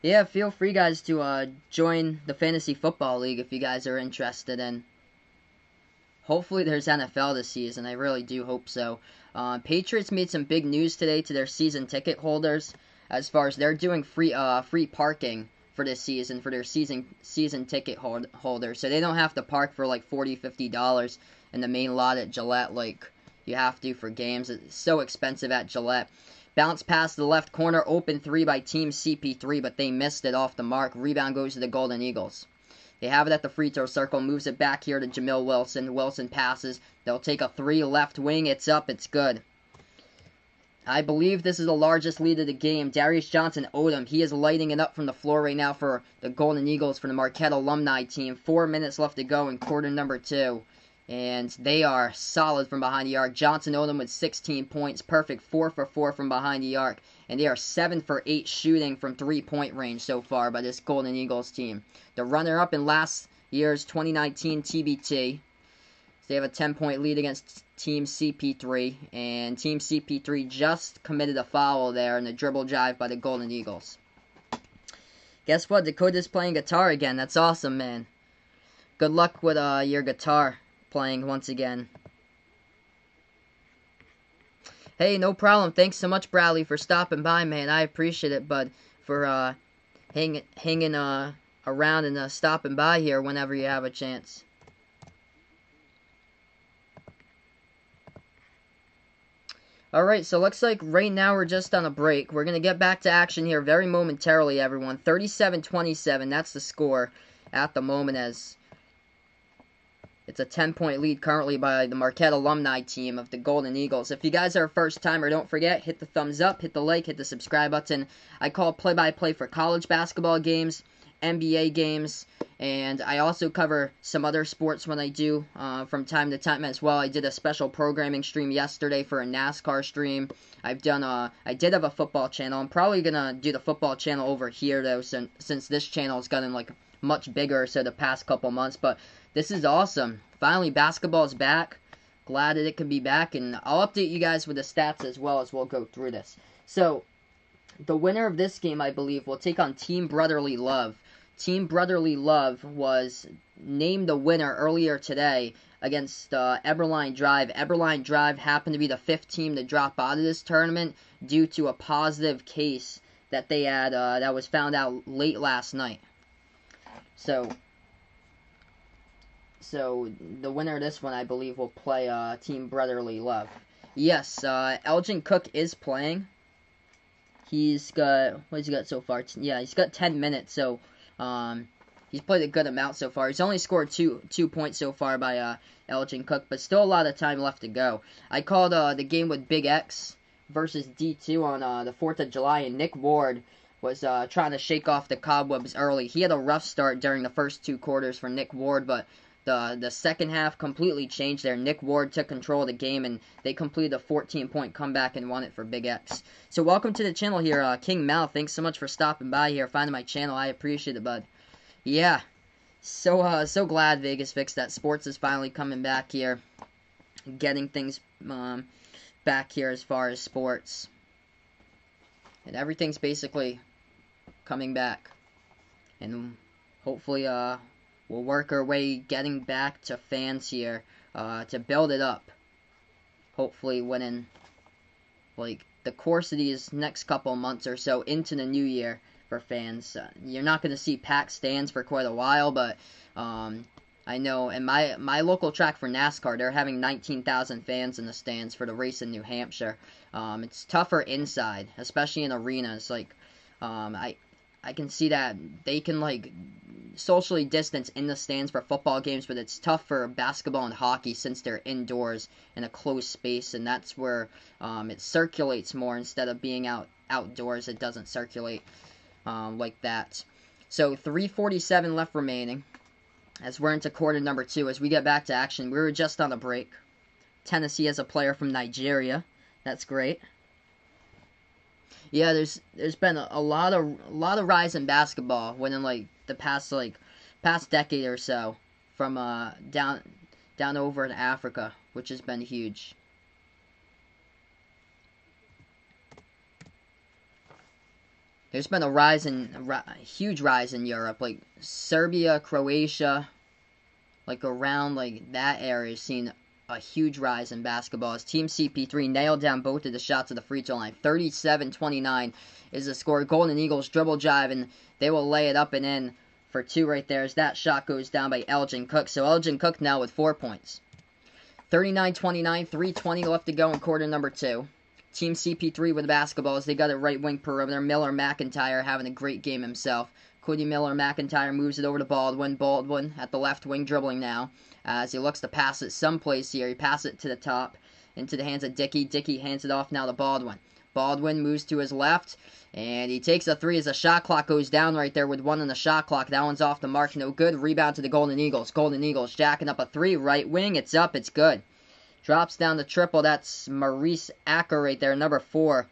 Yeah, feel free, guys, to join the Fantasy Football League if you guys are interested in. Hopefully there's NFL this season. I really do hope so. Patriots made some big news today to their season ticket holders as far as they're doing free parking for this season for their season ticket holders. So they don't have to park for like $40, $50 in the main lot at Gillette like you have to for games. It's so expensive at Gillette. Bounce pass to the left corner, open three by Team CP3, but they missed it off the mark. Rebound goes to the Golden Eagles. They have it at the free throw circle, moves it back here to Jamil Wilson. Wilson passes. They'll take a three left wing. It's up. It's good. I believe this is the largest lead of the game. Darius Johnson Odom, he is lighting it up from the floor right now for the Golden Eagles for the Marquette alumni team. 4 minutes left to go in quarter number 2. And they are solid from behind the arc. Johnson Odom with 16 points. Perfect 4 for 4 from behind the arc. And they are 7 for 8 shooting from three-point range so far by this Golden Eagles team. The runner-up in last year's 2019 TBT. They have a 10-point lead against Team CP3. And Team CP3 just committed a foul there in the dribble drive by the Golden Eagles. Guess what? Dakota's playing guitar again. That's awesome, man. Good luck with your guitar playing once again. Hey, no problem. Thanks so much, Bradley, for stopping by, man. I appreciate it, bud, for hanging around and stopping by here whenever you have a chance. Alright, so looks like right now we're just on a break. We're going to get back to action here very momentarily, everyone. 37-27, that's the score at the moment, as it's a 10-point lead currently by the Marquette alumni team of the Golden Eagles. If you guys are a first-timer, don't forget, hit the thumbs up, hit the like, hit the subscribe button. I call play-by-play for college basketball games, NBA games, and I also cover some other sports when I do from time to time as well. I did a special programming stream yesterday for a NASCAR stream. I did have a football channel. I'm probably going to do the football channel over here, though, since this channel has gotten like much bigger so the past couple months, but this is awesome. Finally, basketball is back. Glad that it can be back, and I'll update you guys with the stats as well as we'll go through this. So, the winner of this game, I believe, will take on Team Brotherly Love. Team Brotherly Love was named the winner earlier today against Eberline Drive. Eberline Drive happened to be the 5th team to drop out of this tournament due to a positive case that they had that was found out late last night. So the winner of this one, I believe, will play Team Brotherly Love. Yes, Elgin Cook is playing. He's got, what has he got so far? Yeah, he's got 10 minutes, so he's played a good amount so far. He's only scored two points so far by Elgin Cook, but still a lot of time left to go. I called the game with Big X versus D2 on the 4th of July, and Nick Ward was trying to shake off the cobwebs early. He had a rough start during the first 2 quarters for Nick Ward, but the second half completely changed there. Nick Ward took control of the game, and they completed a 14-point comeback and won it for Big X. So welcome to the channel here, King Mal. Thanks so much for stopping by here, finding my channel. I appreciate it, bud. Yeah, so glad Vegas fixed that. Sports is finally coming back here, getting things back here as far as sports. And everything's basically coming back. And hopefully, we'll work our way getting back to fans here to build it up. Hopefully within like the course of these next couple months or so into the new year. for fans. You're not going to see packed stands for quite a while, but I know in my local track for NASCAR, they're having 19,000 fans in the stands for the race in New Hampshire. It's tougher inside, especially in arenas. Like, I can see that they can, like, socially distance in the stands for football games, but it's tough for basketball and hockey since they're indoors in a closed space, and that's where it circulates more instead of being outdoors. It doesn't circulate like that. So 3:47 left remaining as we're into quarter number 2. As we get back to action, we were just on a break. Tennessee has a player from Nigeria. That's great. Yeah, there's been a lot of rise in basketball within like the past decade or so from down over in Africa, which has been huge. There's been a huge rise in Europe, like Serbia, Croatia, like around like that area, seen a huge rise in basketball as Team CP3 nailed down both of the shots at the free throw line. 37-29 is the score. Golden Eagles dribble drive, and they will lay it up and in for 2 right there as that shot goes down by Elgin Cook. So Elgin Cook now with 4 points. 39-29, 3:20 left to go in quarter number 2. Team CP3 with the basketball as they got a right wing perimeter. Miller McIntyre having a great game himself. Cody Miller McIntyre moves it over to Baldwin. Baldwin at the left wing dribbling now as he looks to pass it someplace here. He passes it to the top into the hands of Dickey. Dickey hands it off now to Baldwin. Baldwin moves to his left and he takes a 3 as the shot clock goes down right there with 1 on the shot clock. That one's off the mark. No good. Rebound to the Golden Eagles. Golden Eagles jacking up a 3. Right wing. It's up. It's good. Drops down the triple. That's Maurice Acker right there, number 4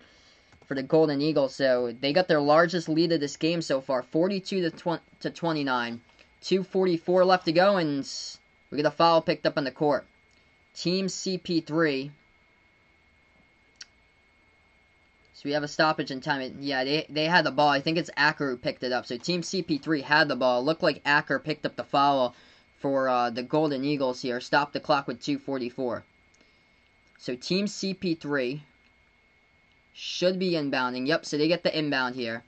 for the Golden Eagles. So they got their largest lead of this game so far, 42-29. 2:44 left to go, and we get a foul picked up on the court. Team CP3. So we have a stoppage in time. Yeah, they had the ball. I think it's Acker who picked it up. So Team CP3 had the ball. It looked like Acker picked up the foul for the Golden Eagles here. Stopped the clock with 2:44. So Team CP3 should be inbounding. Yep, so they get the inbound here.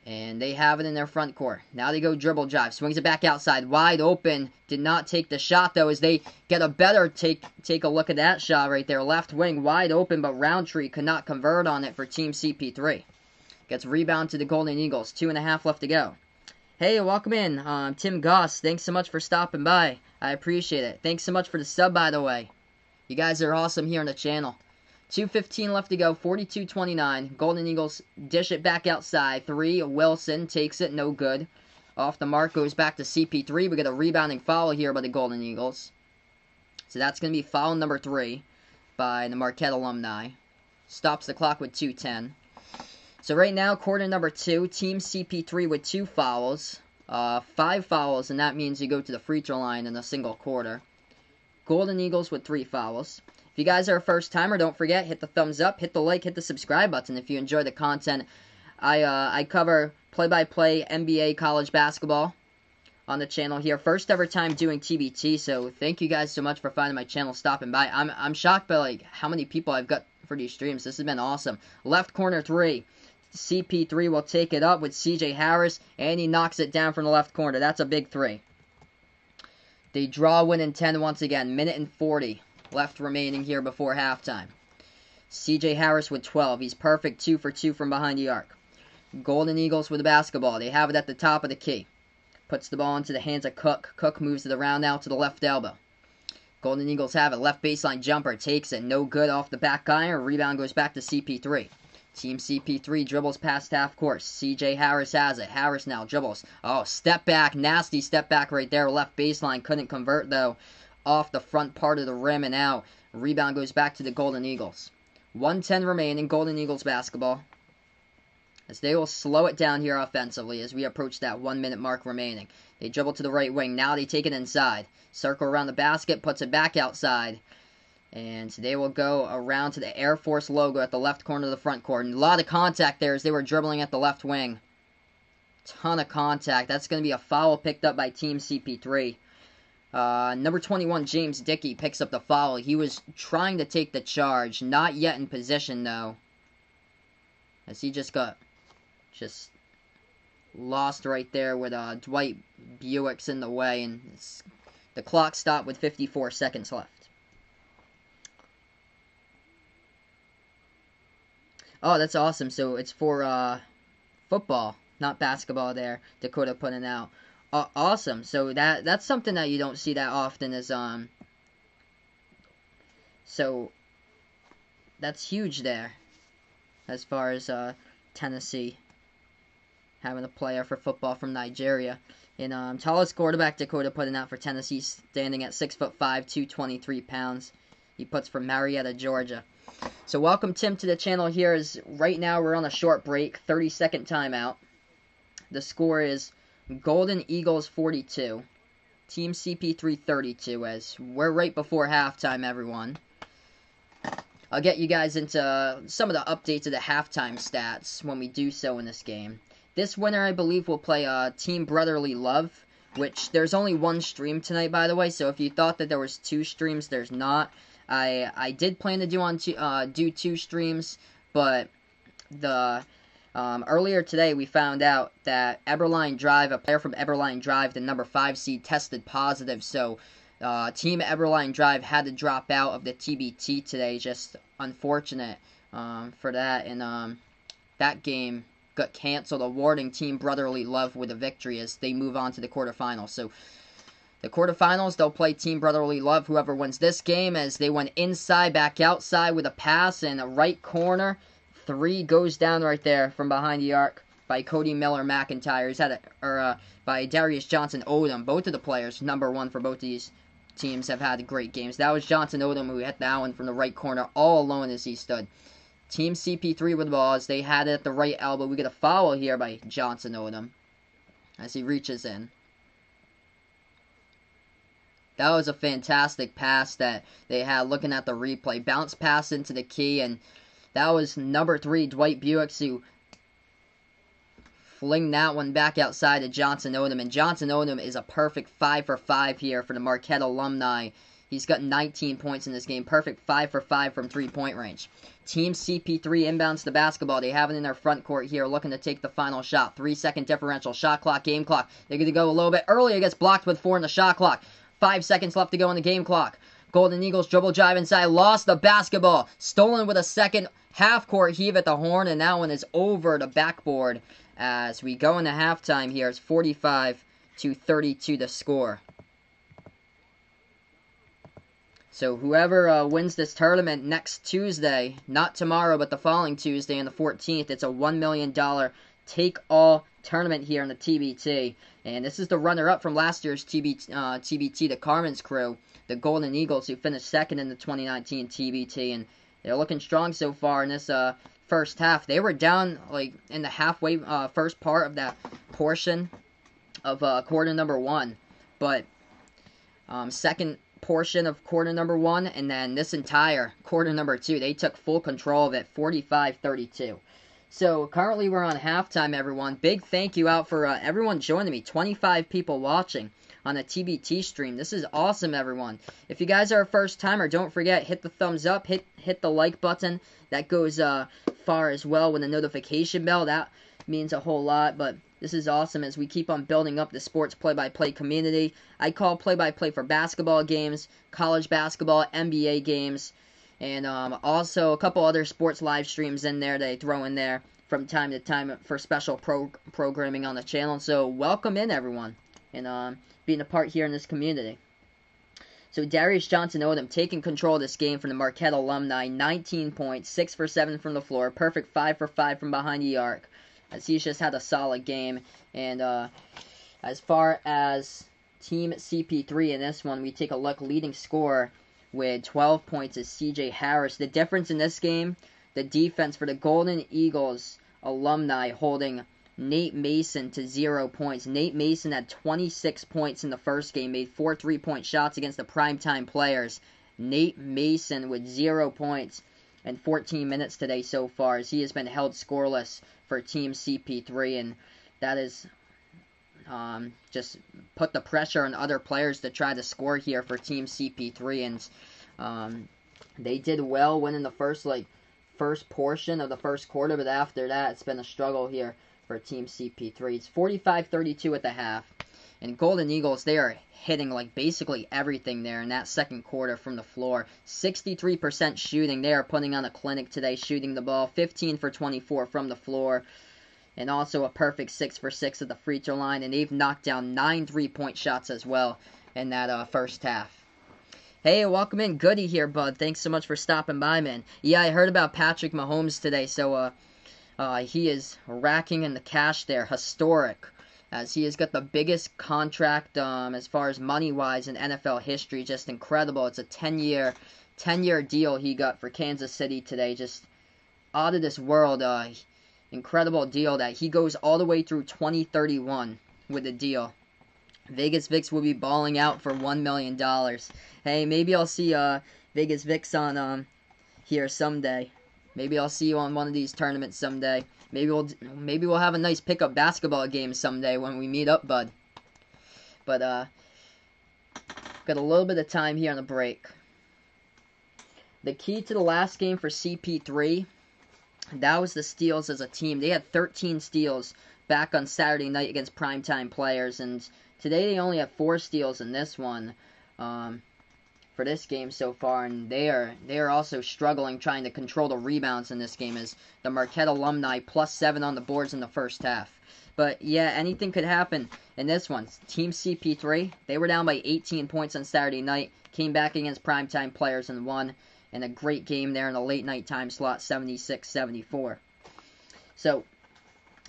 And they have it in their front court. Now they go dribble drive. Swings it back outside. Wide open. Did not take the shot, though, as they get a better take a look at that shot right there. Left wing, wide open, but Roundtree could not convert on it for Team CP3. Gets rebound to the Golden Eagles. 2.5 left to go. Hey, welcome in. Tim Goss, thanks so much for stopping by. I appreciate it. Thanks so much for the sub, by the way. You guys are awesome here on the channel. 2:15 left to go, 42-29. Golden Eagles dish it back outside. 3, Wilson takes it, no good. Off the mark, goes back to CP3. We get a rebounding foul here by the Golden Eagles. So that's going to be foul number 3 by the Marquette alumni. Stops the clock with 2:10. So right now, quarter number 2, Team CP3 with 2 fouls. 5 fouls, and that means you go to the free throw line in a single quarter. Golden Eagles with 3 fouls. If you guys are a first timer, don't forget, hit the thumbs up, hit the like, hit the subscribe button if you enjoy the content. I cover play-by-play NBA college basketball on the channel here. First ever time doing TBT, so thank you guys so much for finding my channel, stopping by. I'm shocked by like how many people I've got for these streams. This has been awesome. Left corner 3. CP3 will take it up with CJ Harris, and he knocks it down from the left corner. That's a big 3. They draw win in 10 once again. Minute and 40 left remaining here before halftime. CJ Harris with 12. He's perfect, 2 for 2 from behind the arc. Golden Eagles with the basketball. They have it at the top of the key. Puts the ball into the hands of Cook. Cook moves it around now to the left elbow. Golden Eagles have it. Left baseline jumper. Takes it. No good off the back iron. Rebound goes back to CP3. Team CP3 dribbles past half court. CJ Harris has it. Harris now dribbles. Oh, step back. Nasty step back right there. Left baseline. Couldn't convert, though. Off the front part of the rim and out. Rebound goes back to the Golden Eagles. 1:10 remaining. Golden Eagles basketball. As they will slow it down here offensively as we approach that 1 minute mark remaining. They dribble to the right wing. Now they take it inside. Circle around the basket. Puts it back outside. And they will go around to the Air Force logo at the left corner of the front court. And a lot of contact there as they were dribbling at the left wing. Ton of contact. That's going to be a foul picked up by Team CP3. Number 21, James Dickey, picks up the foul. He was trying to take the charge. Not yet in position, though. As he just got lost right there with Dwight Buick's in the way, and the clock stopped with 54 seconds left. Oh, that's awesome. So it's for football, not basketball there. Dakota putting out. Awesome. So that's something that you don't see that often is so that's huge there as far as Tennessee having a player for football from Nigeria. And tallest quarterback Dakota putting out for Tennessee, standing at 6'5", 223 pounds. He puts for Marietta, Georgia. So welcome, Tim, to the channel here. Is right now we're on a short break, 30-second timeout. The score is Golden Eagles 42, Team CP3 32, as we're right before halftime, everyone. I'll get you guys into some of the updates of the halftime stats when we do so in this game. This winner, I believe, will play Team Brotherly Love, which there's only one stream tonight, by the way, so if you thought that there was 2 streams, there's not. I did plan to do 2 streams, but the earlier today we found out that Eberline Drive, a player from Eberline Drive, the number 5 seed, tested positive, so Team Eberline Drive had to drop out of the TBT today. Just unfortunate for that, and that game got canceled, awarding Team Brotherly Love with a victory as they move on to the quarterfinals. So the quarterfinals, they'll play Team Brotherly Love. Whoever wins this game, as they went inside, back outside with a pass in a right corner. 3 goes down right there from behind the arc by Cody Miller McIntyre. He's had by Darius Johnson Odom. Both of the players, number 1 for both of these teams, have had great games. That was Johnson Odom who hit that one from the right corner all alone as he stood. Team CP3 with the ball as they had it at the right elbow. We get a foul here by Johnson Odom as he reaches in. That was a fantastic pass that they had looking at the replay. Bounce pass into the key, and that was number 3, Dwight Buick, who fling that one back outside to Johnson Odom. And Johnson Odom is a perfect 5 for 5 here for the Marquette alumni. He's got 19 points in this game. Perfect 5 for 5 from 3-point range. Team CP3 inbounds the basketball. They have it in their front court here, looking to take the final shot. 3-second differential. Shot clock, game clock. They're going to go a little bit early. It gets blocked with 4 in the shot clock. 5 seconds left to go in the game clock. Golden Eagles dribble drive inside. Lost the basketball. Stolen with a second half-court heave at the horn, and that one is over the backboard as we go into halftime here. It's 45-32 the score. So whoever wins this tournament next Tuesday, not tomorrow, but the following Tuesday on the 14th, it's a $1 million take-all tournament here in the TBT. And this is the runner-up from last year's TBT, the Carmen's Crew, the Golden Eagles, who finished second in the 2019 TBT. And they're looking strong so far in this first half. They were down like in the halfway first part of that portion of quarter number 1. But second portion of quarter number 1, and then this entire quarter number 2, they took full control of it, 45-32. So currently we're on halftime, everyone. Big thank you out for everyone joining me. 25 people watching on a TBT stream. This is awesome, everyone. If you guys are a first timer, don't forget, hit the thumbs up, hit the like button. That goes far as well with the notification bell. That means a whole lot, but this is awesome as we keep on building up the sports play-by-play community. I call play-by-play for basketball games, college basketball, NBA games, and also a couple other sports live streams in there they throw in there from time to time for special programming on the channel. So welcome in, everyone, and being a part here in this community. So Darius Johnson Odom taking control of this game from the Marquette alumni. 19 points, 6 for 7 from the floor, perfect 5 for 5 from behind the arc, as he's just had a solid game. And as far as Team CP3 in this one, we take a look. Leading scorer with 12 points is C.J. Harris. The difference in this game, the defense for the Golden Eagles alumni holding Nate Mason to 0 points. Nate Mason had 26 points in the first game, made 4 3-point shots against the primetime players. Nate Mason with 0 points in 14 minutes today so far, as he has been held scoreless for Team CP3, and that is just put the pressure on other players to try to score here for Team CP3, and they did well winning the first portion of the first quarter, but after that it's been a struggle here for Team CP3. It's 45-32 at the half. And Golden Eagles, they are hitting like basically everything there in that second quarter from the floor. 63% shooting. They are putting on a clinic today, shooting the ball. 15 for 24 from the floor. And also a perfect 6 for 6 at the free throw line. And they've knocked down 9 3-point shots as well in that first half. Hey, welcome in. Goody here, bud. Thanks so much for stopping by, man. Yeah, I heard about Patrick Mahomes today. So he is racking in the cash there. Historic. As he has got the biggest contract as far as money-wise in NFL history. Just incredible. It's a 10-year deal he got for Kansas City today. Just out of this world. Incredible deal that he goes all the way through 2031 with the deal. Vegas Vix will be balling out for $1 million. Hey, maybe I'll see Vegas Vix on here someday. Maybe I'll see you on one of these tournaments someday. Maybe we'll have a nice pickup basketball game someday when we meet up, bud. But got a little bit of time here on the break. The key to the last game for CP3, that was the steals as a team. They had 13 steals back on Saturday night against primetime players, and today they only have 4 steals in this one. For this game so far, and they are also struggling trying to control the rebounds in this game as the Marquette alumni +7 on the boards in the first half. But yeah, anything could happen in this one. Team CP3, they were down by 18 points on Saturday night, came back against primetime players and won, and a great game there in the late night time slot, 76-74. So,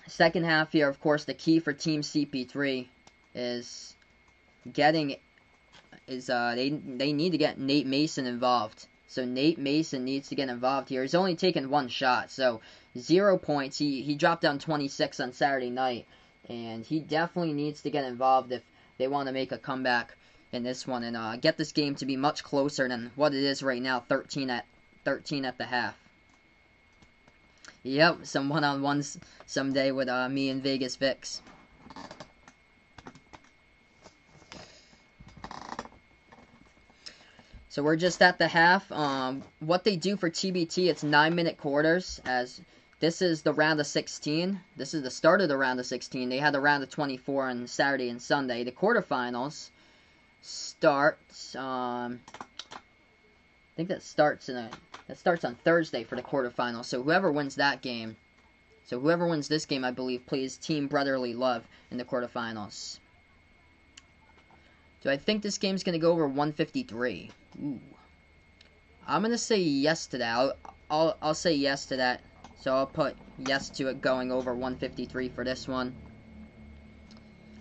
second half here, of course, the key for Team CP3 is they need to get Nate Mason involved. So Nate Mason needs to get involved here. He's only taken 1 shot, so 0 points. He dropped down 26 on Saturday night, and he definitely needs to get involved if they want to make a comeback in this one and get this game to be much closer than what it is right now, 13 at the half. Yep, some one-on-ones someday with me and Vegas Vix. So we're just at the half. What they do for TBT, it's 9-minute quarters, as this is the round of 16. This is the start of the round of 16. They had the round of 24 on Saturday and Sunday. The quarterfinals starts, I think that starts on Thursday for the quarterfinals. So whoever wins that game, whoever wins this game, I believe, plays Team Brotherly Love in the quarterfinals. Do I think this game's going to go over 153? Ooh. I'm going to say yes to that. I'll say yes to that. So I'll put yes to it going over 153 for this one.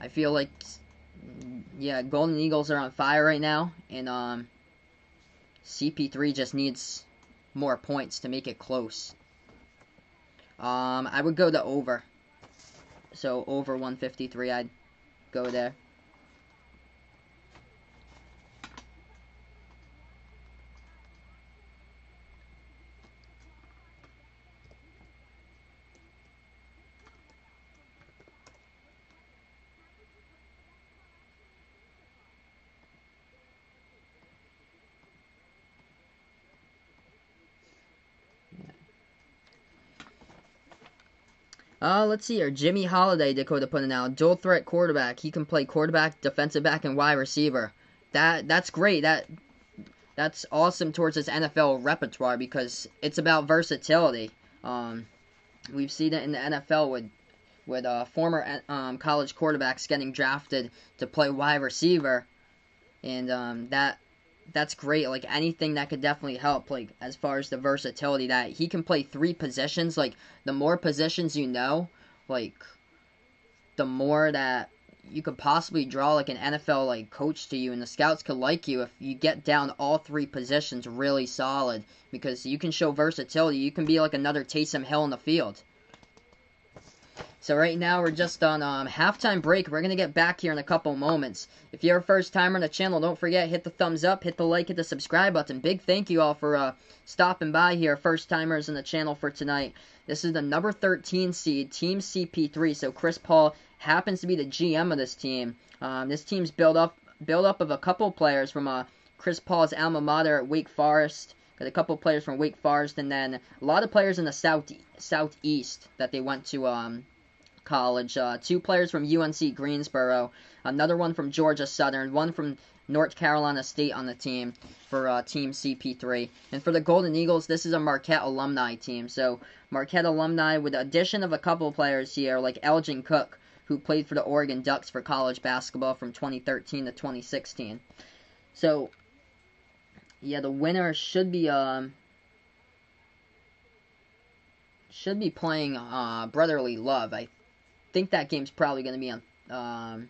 I feel like, yeah, Golden Eagles are on fire right now. And CP3 just needs more points to make it close. I would go to over. So over 153, I'd go there. Let's see here. Jimmy Holiday, Dakota putting out. Dual threat quarterback. He can play quarterback, defensive back, and wide receiver. That's great. That's awesome towards his NFL repertoire because it's about versatility. We've seen it in the NFL with former college quarterbacks getting drafted to play wide receiver, and that's great. Like, anything that could definitely help, like, as far as the versatility, that he can play 3 positions. Like, the more positions you know, like, the more that you could possibly draw, like, an NFL, like, coach to you, and the scouts could like you if you get down all 3 positions really solid, because you can show versatility. You can be like another Taysom Hill in the field. So right now we're just on halftime break. We're going to get back here in a couple moments. If you're a first timer on the channel, don't forget, hit the thumbs up, hit the like, hit the subscribe button. Big thank you all for stopping by here, first timers in the channel for tonight. This is the number 13 seed, Team CP3. So Chris Paul happens to be the GM of this team. This team's built up of a couple players from Chris Paul's alma mater at Wake Forest. Got a couple players from Wake Forest, and then a lot of players in the southeast that they went to College. 2 players from UNC Greensboro, another one from Georgia Southern, one from North Carolina State on the team for Team CP3. And for the Golden Eagles, this is a Marquette alumni team. So Marquette alumni with the addition of a couple of players here, like Elgin Cook, who played for the Oregon Ducks for college basketball from 2013 to 2016. So, yeah, the winner should be playing Brotherly Love. I think that game's probably going to be on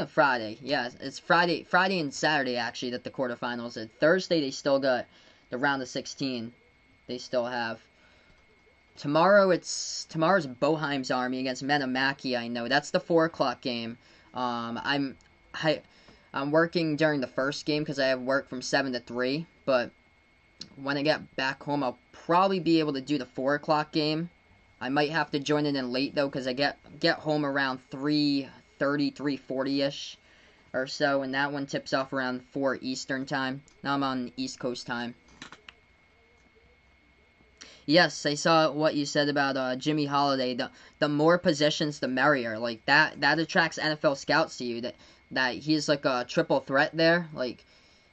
Friday. Yeah, it's Friday and Saturday actually that the quarterfinals is. Thursday they still got the round of 16. They still have. Tomorrow's Boheim's Army against Metamaki. I know that's the 4 o'clock game. I'm working during the first game because I have work from 7 to 3. But when I get back home, I'll probably be able to do the 4 o'clock game. I might have to join it in late though because I get home around 3:30, 3:40ish or so, and that one tips off around 4 Eastern time. Now I'm on East Coast time. Yes, I saw what you said about Jimmy Holiday. The more positions, the merrier. Like that attracts NFL scouts to you. That he's like a triple threat there. Like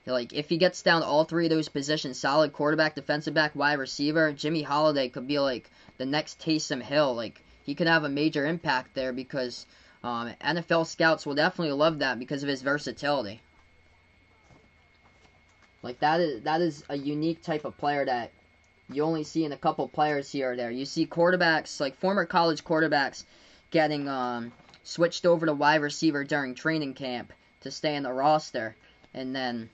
if he gets down all 3 of those positions, solid quarterback, defensive back, wide receiver, Jimmy Holiday could be like the next Taysom Hill. Like he could have a major impact there because NFL scouts will definitely love that because of his versatility. Like that is a unique type of player that you only see in a couple players here or there. You see quarterbacks, like former college quarterbacks, getting switched over to wide receiver during training camp to stay in the roster, and then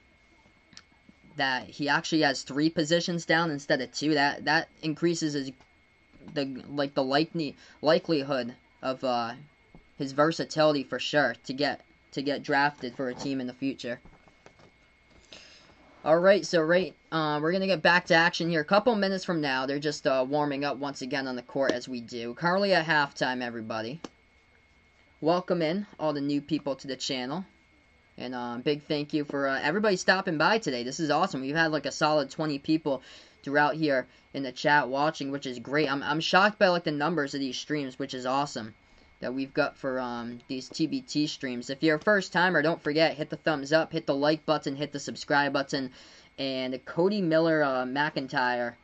that he actually has 3 positions down instead of 2. That increases the likelihood of his versatility for sure to get drafted for a team in the future. Alright, so we're going to get back to action here a couple minutes from now. They're just warming up once again on the court as we do. Currently at halftime, everybody. Welcome in all the new people to the channel. And big thank you for everybody stopping by today. This is awesome. We've had like a solid 20 people throughout here in the chat watching, which is great. I'm shocked by like the numbers of these streams, which is awesome. That we've got for these TBT streams. If you're a first timer, don't forget, hit the thumbs up, hit the like button, hit the subscribe button, and Cody Miller McIntyre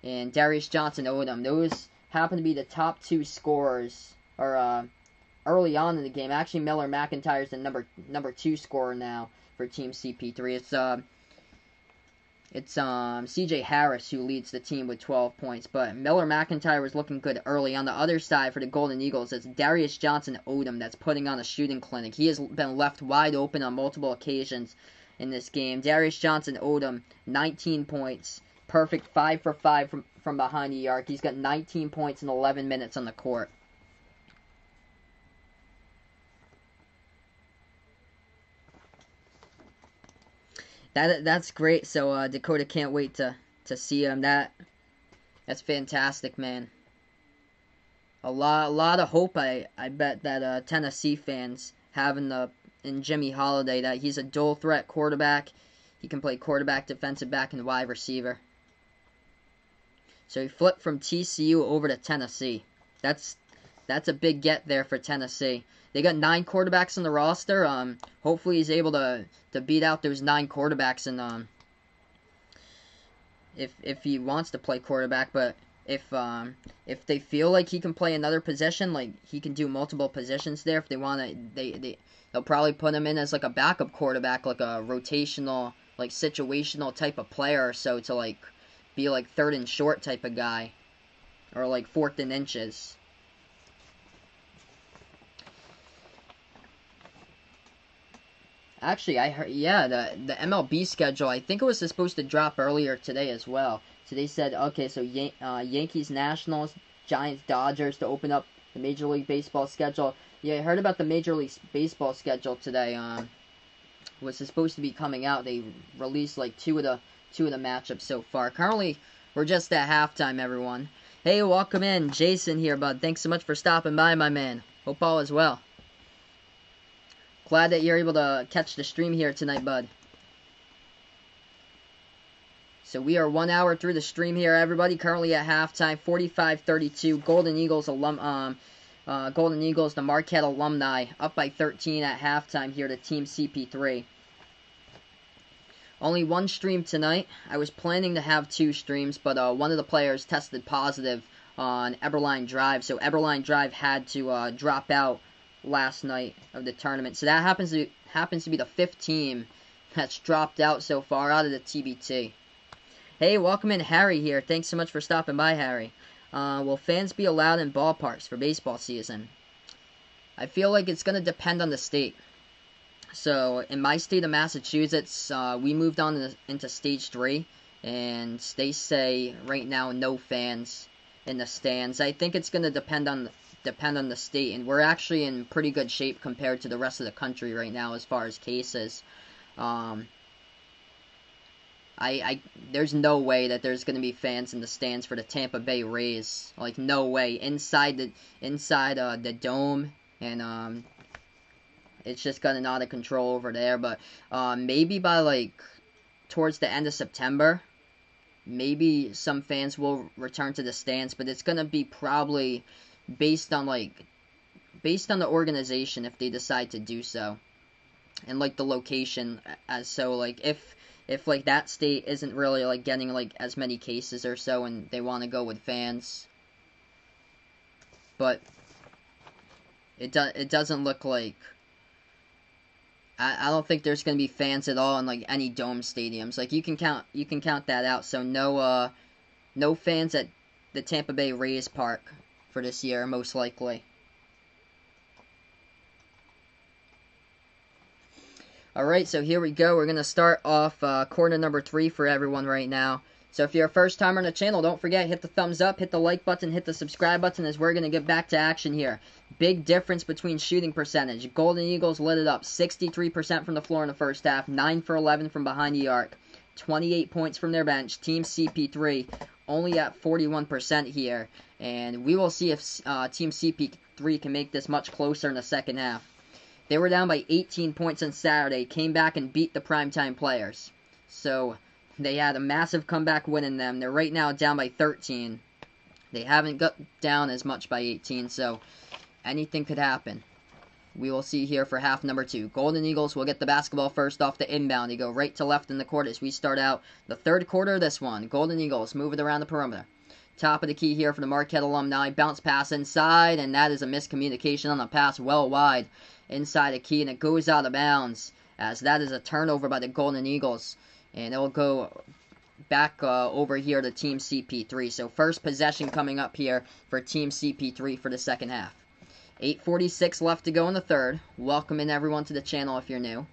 and Darius Johnson Odom. Those happen to be the top 2 scorers or early on in the game. Actually, Miller McIntyre is the number 2 scorer now for Team CP3. It's CJ Harris who leads the team with 12 points, but Miller McIntyre was looking good early. On the other side for the Golden Eagles, it's Darius Johnson Odom that's putting on a shooting clinic. He has been left wide open on multiple occasions in this game. Darius Johnson Odom, 19 points, perfect 5 for 5 from behind the arc. He's got 19 points in 11 minutes on the court. That's great. So Dakota can't wait to see him. That's fantastic, man. A lot of hope I bet that Tennessee fans have in Jimmy Holiday, that he's a dual threat quarterback. He can play quarterback, defensive back, and wide receiver. So he flipped from TCU over to Tennessee. That's a big get there for Tennessee. They got 9 quarterbacks on the roster. Hopefully he's able to beat out those 9 quarterbacks, and if he wants to play quarterback. But if they feel like he can play another position, like he can do multiple positions there. If they want to, they'll probably put him in as like a backup quarterback, like a rotational, like situational type of player, or so, to like be like 3rd and short type of guy, or like 4th and inches. Actually, I heard, yeah, the MLB schedule, I think it was supposed to drop earlier today as well. So they said, okay, so Yankees, Nationals, Giants, Dodgers to open up the Major League Baseball schedule. Yeah, I heard about the Major League Baseball schedule today. Was supposed to be coming out. They released like two of the matchups so far. Currently, we're just at halftime, everyone. Hey, welcome in, Jason here, bud. Thanks so much for stopping by, my man. Hope all is well. Glad that you're able to catch the stream here tonight, bud. So we are 1 hour through the stream here, everybody. Currently at halftime, 45-32. Golden Eagles Golden Eagles, the Marquette alumni, up by 13 at halftime here to Team CP3. Only one stream tonight. I was planning to have 2 streams, but one of the players tested positive on Eberline Drive, so Eberline Drive had to drop out last night of the tournament. So that happens to be the 5th team that's dropped out so far out of the TBT. Hey, welcome in, Harry here. Thanks so much for stopping by, Harry. Will fans be allowed in ballparks for baseball season? I feel like it's going to depend on the state. So, in my state of Massachusetts, we moved on into Stage 3, and they say right now no fans in the stands. I think it's going to depend on the state, and we're actually in pretty good shape compared to the rest of the country right now as far as cases. There's no way that there's going to be fans in the stands for the Tampa Bay Rays. Like, no way. Inside the dome, and it's just gotten out of control over there. But maybe by like towards the end of September, maybe some fans will return to the stands. But it's going to be probably based on the organization if they decide to do so, and like the location. As so, like if like that state isn't really like getting like as many cases or so, and they want to go with fans, but it doesn't look like. I don't think there's gonna be fans at all in like any dome stadiums. Like you can count that out. So no fans at the Tampa Bay Rays Park for this year, most likely. Alright, so here we go. We're going to start off quarter number 3 for everyone right now. So if you're a first timer on the channel, don't forget, hit the thumbs up, hit the like button, hit the subscribe button as we're going to get back to action here. Big difference between shooting percentage. Golden Eagles lit it up. 63% from the floor in the first half, 9 for 11 from behind the arc, 28 points from their bench. Team CP3 only at 41% here. And we will see if Team CP3 can make this much closer in the second half. They were down by 18 points on Saturday, came back and beat the primetime players. So they had a massive comeback win in them. They're right now down by 13. They haven't got down as much by 18, so anything could happen. We will see here for half number 2. Golden Eagles will get the basketball first off the inbound. They go right to left in the court as we start out the third quarter of this one. Golden Eagles move it around the perimeter. Top of the key here for the Marquette alumni. Bounce pass inside, and that is a miscommunication on the pass well wide inside the key, and it goes out of bounds as that is a turnover by the Golden Eagles, and it will go back over here to Team CP3. So first possession coming up here for Team CP3 for the second half. 8:46 left to go in the third. Welcome in everyone to the channel if you're new.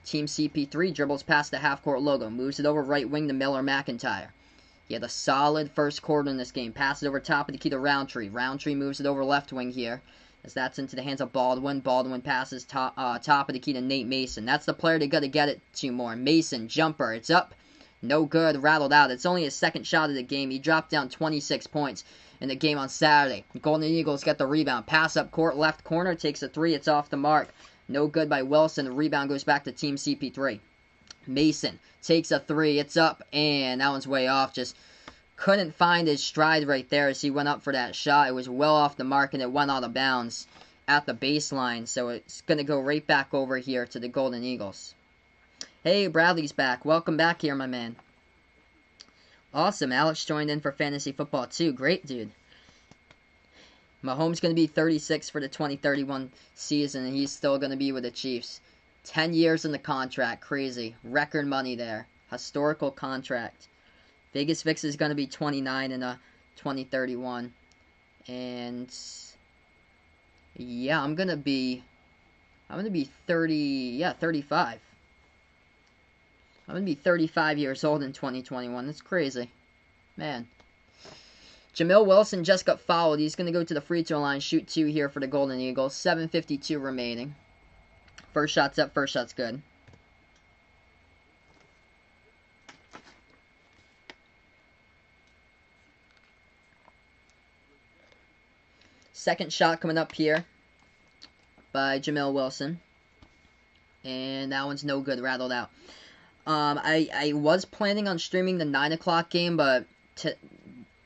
Team CP3 dribbles past the half-court logo, moves it over right wing to Miller McIntyre. He had a solid first quarter in this game. Passes over top of the key to Roundtree. Roundtree moves it over left wing here, as that's into the hands of Baldwin. Baldwin passes top of the key to Nate Mason. That's the player they got to get it to more. Mason, jumper. It's up. No good. Rattled out. It's only his second shot of the game. He dropped down 26 points in the game on Saturday. Golden Eagles get the rebound. Pass up court, left corner. Takes a 3. It's off the mark. No good by Wilson. The rebound goes back to Team CP3. Mason takes a 3. It's up. And that one's way off. Just couldn't find his stride right there as he went up for that shot. It was well off the mark, and it went out of bounds at the baseline. So it's going to go right back over here to the Golden Eagles. Hey, Bradley's back. Welcome back here, my man. Awesome. Alex joined in for fantasy football, too. Great, dude. Mahomes going to be 36 for the 2031 season, and he's still going to be with the Chiefs. 10 years in the contract. Crazy. Record money there. Historical contract. Biggest fix is going to be 29 in 2031. And yeah, I'm going to be 35. I'm going to be 35 years old in 2021. That's crazy. Man. Jamil Wilson just got fouled. He's going to go to the free throw line, shoot 2 here for the Golden Eagles. 7:52 remaining. First shot's up, first shot's good. Second shot coming up here by Jamil Wilson. And that one's no good, rattled out. I was planning on streaming the 9 o'clock game, but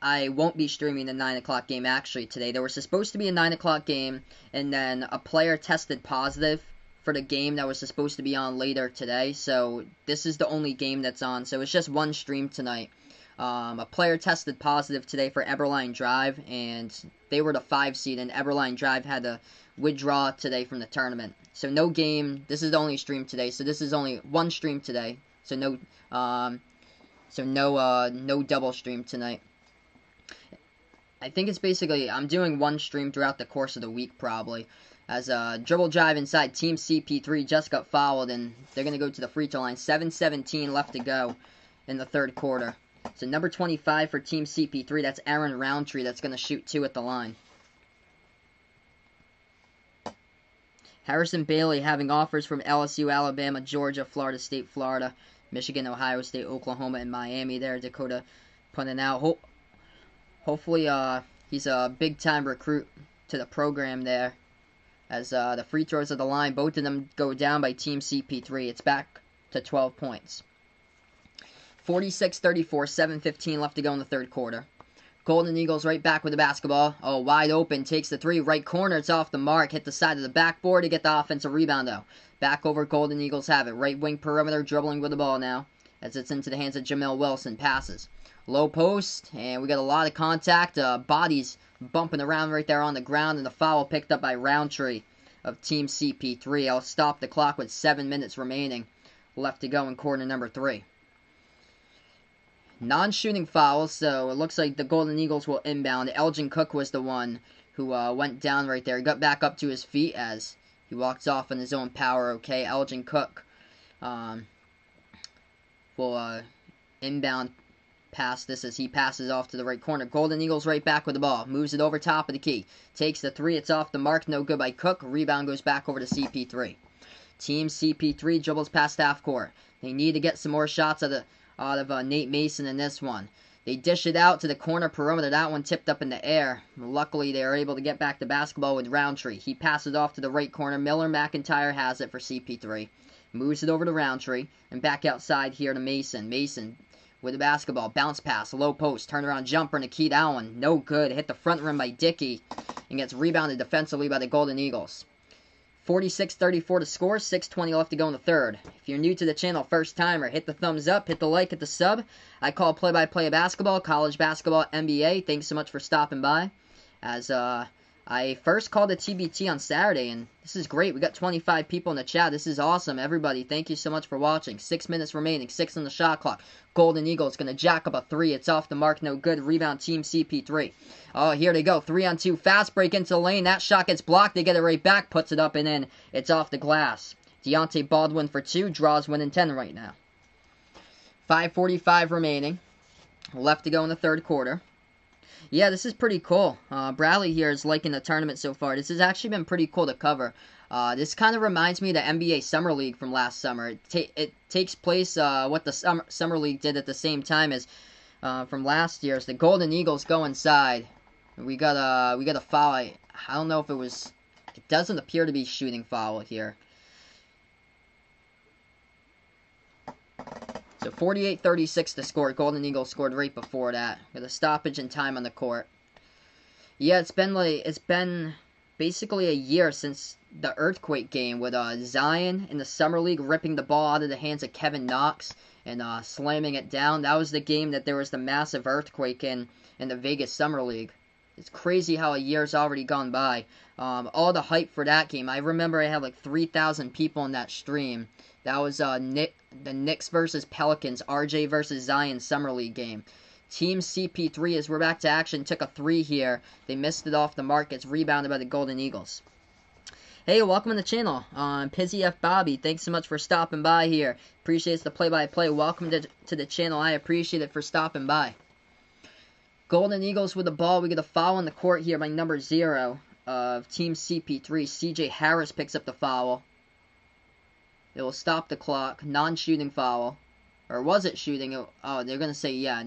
I won't be streaming the 9 o'clock game actually today. There was supposed to be a 9 o'clock game, and then a player tested positive for the game that was supposed to be on later today. So this is the only game that's on. So it's just one stream tonight. A player tested positive today for Eberline Drive, and they were the 5 seed, and Eberline Drive had to withdraw today from the tournament. So no game. This is the only stream today. So this is only one stream today. So no double stream tonight. I think it's basically, I'm doing one stream throughout the course of the week probably. As dribble drive inside, Team CP3 just got fouled, and they're going to go to the free throw line. 7:17 left to go in the third quarter. So number 25 for Team CP3, that's Aaron Roundtree, that's going to shoot 2 at the line. Harrison Bailey having offers from LSU, Alabama, Georgia, Florida State, Florida, Michigan, Ohio State, Oklahoma, and Miami there. Dakota putting out. Hopefully, he's a big-time recruit to the program there. As the free throws of the line, both of them go down by Team CP3. It's back to 12 points. 46-34, 7:15 left to go in the third quarter. Golden Eagles right back with the basketball. Oh, wide open, takes the 3, right corner, it's off the mark. Hit the side of the backboard to get the offensive rebound, though. Back over, Golden Eagles have it. Right wing perimeter, dribbling with the ball now. As it's into the hands of Jamil Wilson, passes. Low post, and we got a lot of contact. Bodies bumping around right there on the ground, and the foul picked up by Roundtree of Team CP3. I'll stop the clock with 7 minutes remaining left to go in quarter number 3. Non-shooting fouls, so it looks like the Golden Eagles will inbound. Elgin Cook was the one who went down right there. He got back up to his feet as he walks off on his own power, okay? Elgin Cook will inbound past this as he passes off to the right corner. Golden Eagles right back with the ball. Moves it over top of the key. Takes the 3. It's off the mark. No good by Cook. Rebound goes back over to CP3. Team CP3 dribbles past half court. They need to get some more shots out of Nate Mason in this one. They dish it out to the corner perimeter. That one tipped up in the air. Luckily, they are able to get back the basketball with Roundtree. He passes off to the right corner. Miller McIntyre has it for CP3. Moves it over to Roundtree. And back outside here to Mason. Mason with the basketball. Bounce pass. Low post. Turnaround jumper. Nikita Allen. No good. Hit the front rim by Dickey. And gets rebounded defensively by the Golden Eagles. 46-34 to score. 6:20 left to go in the third. If you're new to the channel, first timer, hit the thumbs up, hit the like, hit the sub. I call play-by-play of basketball, college basketball, NBA. Thanks so much for stopping by. As I first called a TBT on Saturday, and this is great. We got 25 people in the chat. This is awesome. Everybody, thank you so much for watching. 6 minutes remaining. 6 on the shot clock. Golden Eagles going to jack up a 3. It's off the mark. No good. Rebound Team CP3. Oh, here they go. 3-on-2. Fast break into the lane. That shot gets blocked. They get it right back. Puts it up and in. It's off the glass. Deontay Baldwin for 2. Draws 1 and 10 right now. 5:45 remaining. Left to go in the third quarter. Yeah, this is pretty cool. Bradley here is liking the tournament so far. This has actually been pretty cool to cover. This kind of reminds me of the NBA Summer League from last summer. It takes place what the Summer League did at the same time as from last year. As the Golden Eagles go inside. We got a foul. I don't know if it was. It doesn't appear to be shooting foul here. So 48-36 to score. Golden Eagles scored right before that with a stoppage in time on the court. Yeah, it's been basically a year since the earthquake game with Zion in the Summer League ripping the ball out of the hands of Kevin Knox and slamming it down. That was the game that there was the massive earthquake in the Vegas Summer League. It's crazy how a year's already gone by. All the hype for that game. I remember I had like 3,000 people in that stream. That was the Knicks versus Pelicans, RJ versus Zion Summer League game. Team CP3, as we're back to action, took a 3 here. They missed it off the mark. It's rebounded by the Golden Eagles. Hey, welcome to the channel. Pizzy F. Bobby, thanks so much for stopping by here. Appreciates the play-by-play. Welcome to the channel. I appreciate it for stopping by. Golden Eagles with the ball. We get a foul on the court here by number 0 of Team CP3. CJ Harris picks up the foul. It will stop the clock. Non-shooting foul. Or was it shooting? Oh, they're going to say yeah.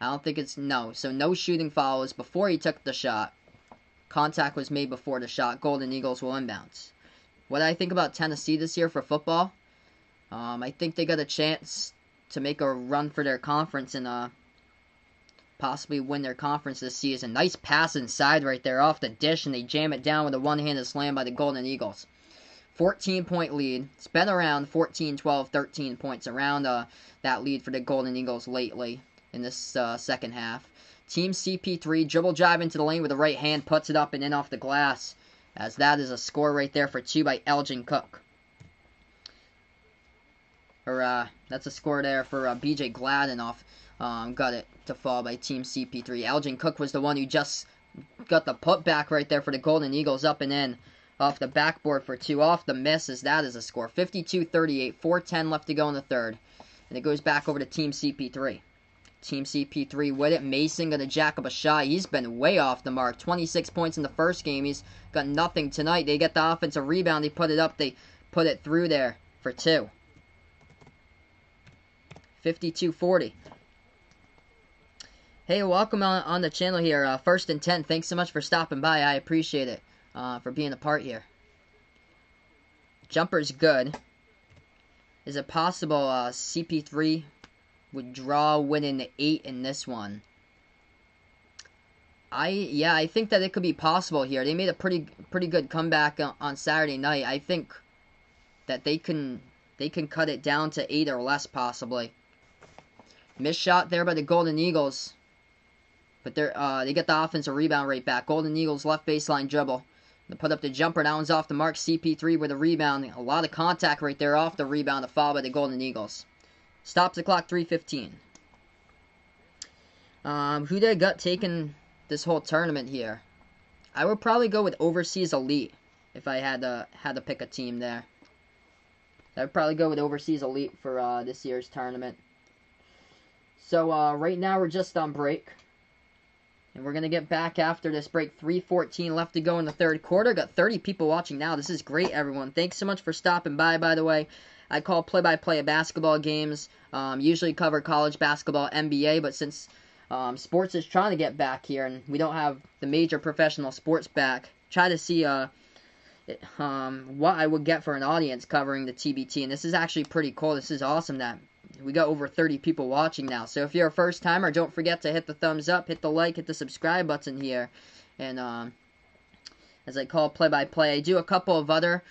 I don't think it's no. So no shooting foul is before he took the shot. Contact was made before the shot. Golden Eagles will inbounds. What I think about Tennessee this year for football, I think they got a chance to make a run for their conference and possibly win their conference this season. Nice pass inside right there off the dish, and they jam it down with a one-handed slam by the Golden Eagles. 14-point lead. It's been around 14, 12, 13 points around that lead for the Golden Eagles lately in this second half. Team CP3 dribble drive into the lane with the right hand, puts it up and in off the glass, as that is a score right there for 2 by Elgin Cook. That's a score there for BJ Gladenoff. Got it to fall by Team CP3. Elgin Cook was the one who just got the putback right there for the Golden Eagles, up and in off the backboard for 2. Off the miss, as that is a score. 52-38, 4:10 left to go in the third. And it goes back over to Team CP3. Team CP3 with it. Mason going to jack up a shot. He's been way off the mark. 26 points in the first game. He's got nothing tonight. They get the offensive rebound. They put it up. They put it through there for 2. 52-40. Hey, welcome on the channel here. First and 10. Thanks so much for stopping by. I appreciate it. For being a part here. Jumper's good. Is it possible CP3 would draw winning 8 in this one? I think that it could be possible here. They made a pretty good comeback on Saturday night. I think that they can cut it down to 8 or less possibly. Missed shot there by the Golden Eagles, but they get the offensive rebound right back. Golden Eagles left baseline dribble. They put up the jumper. That one's off the mark. CP3 with a rebound. A lot of contact right there off the rebound. A foul by the Golden Eagles. Stops the clock. 3:15. Who they got taking this whole tournament here? I would probably go with Overseas Elite if I had to pick a team there. I would probably go with Overseas Elite for this year's tournament. So right now we're just on break. And we're going to get back after this break. 3:14 left to go in the third quarter. Got 30 people watching now. This is great, everyone. Thanks so much for stopping by the way. I call play-by-play of basketball games. Usually cover college basketball, NBA, but since sports is trying to get back here and we don't have the major professional sports back, try to see what I would get for an audience covering the TBT. And this is actually pretty cool. This is awesome that we got over 30 people watching now. So if you're a first timer, don't forget to hit the thumbs up, hit the like, hit the subscribe button here. And as I call play-by-play, I do a couple of other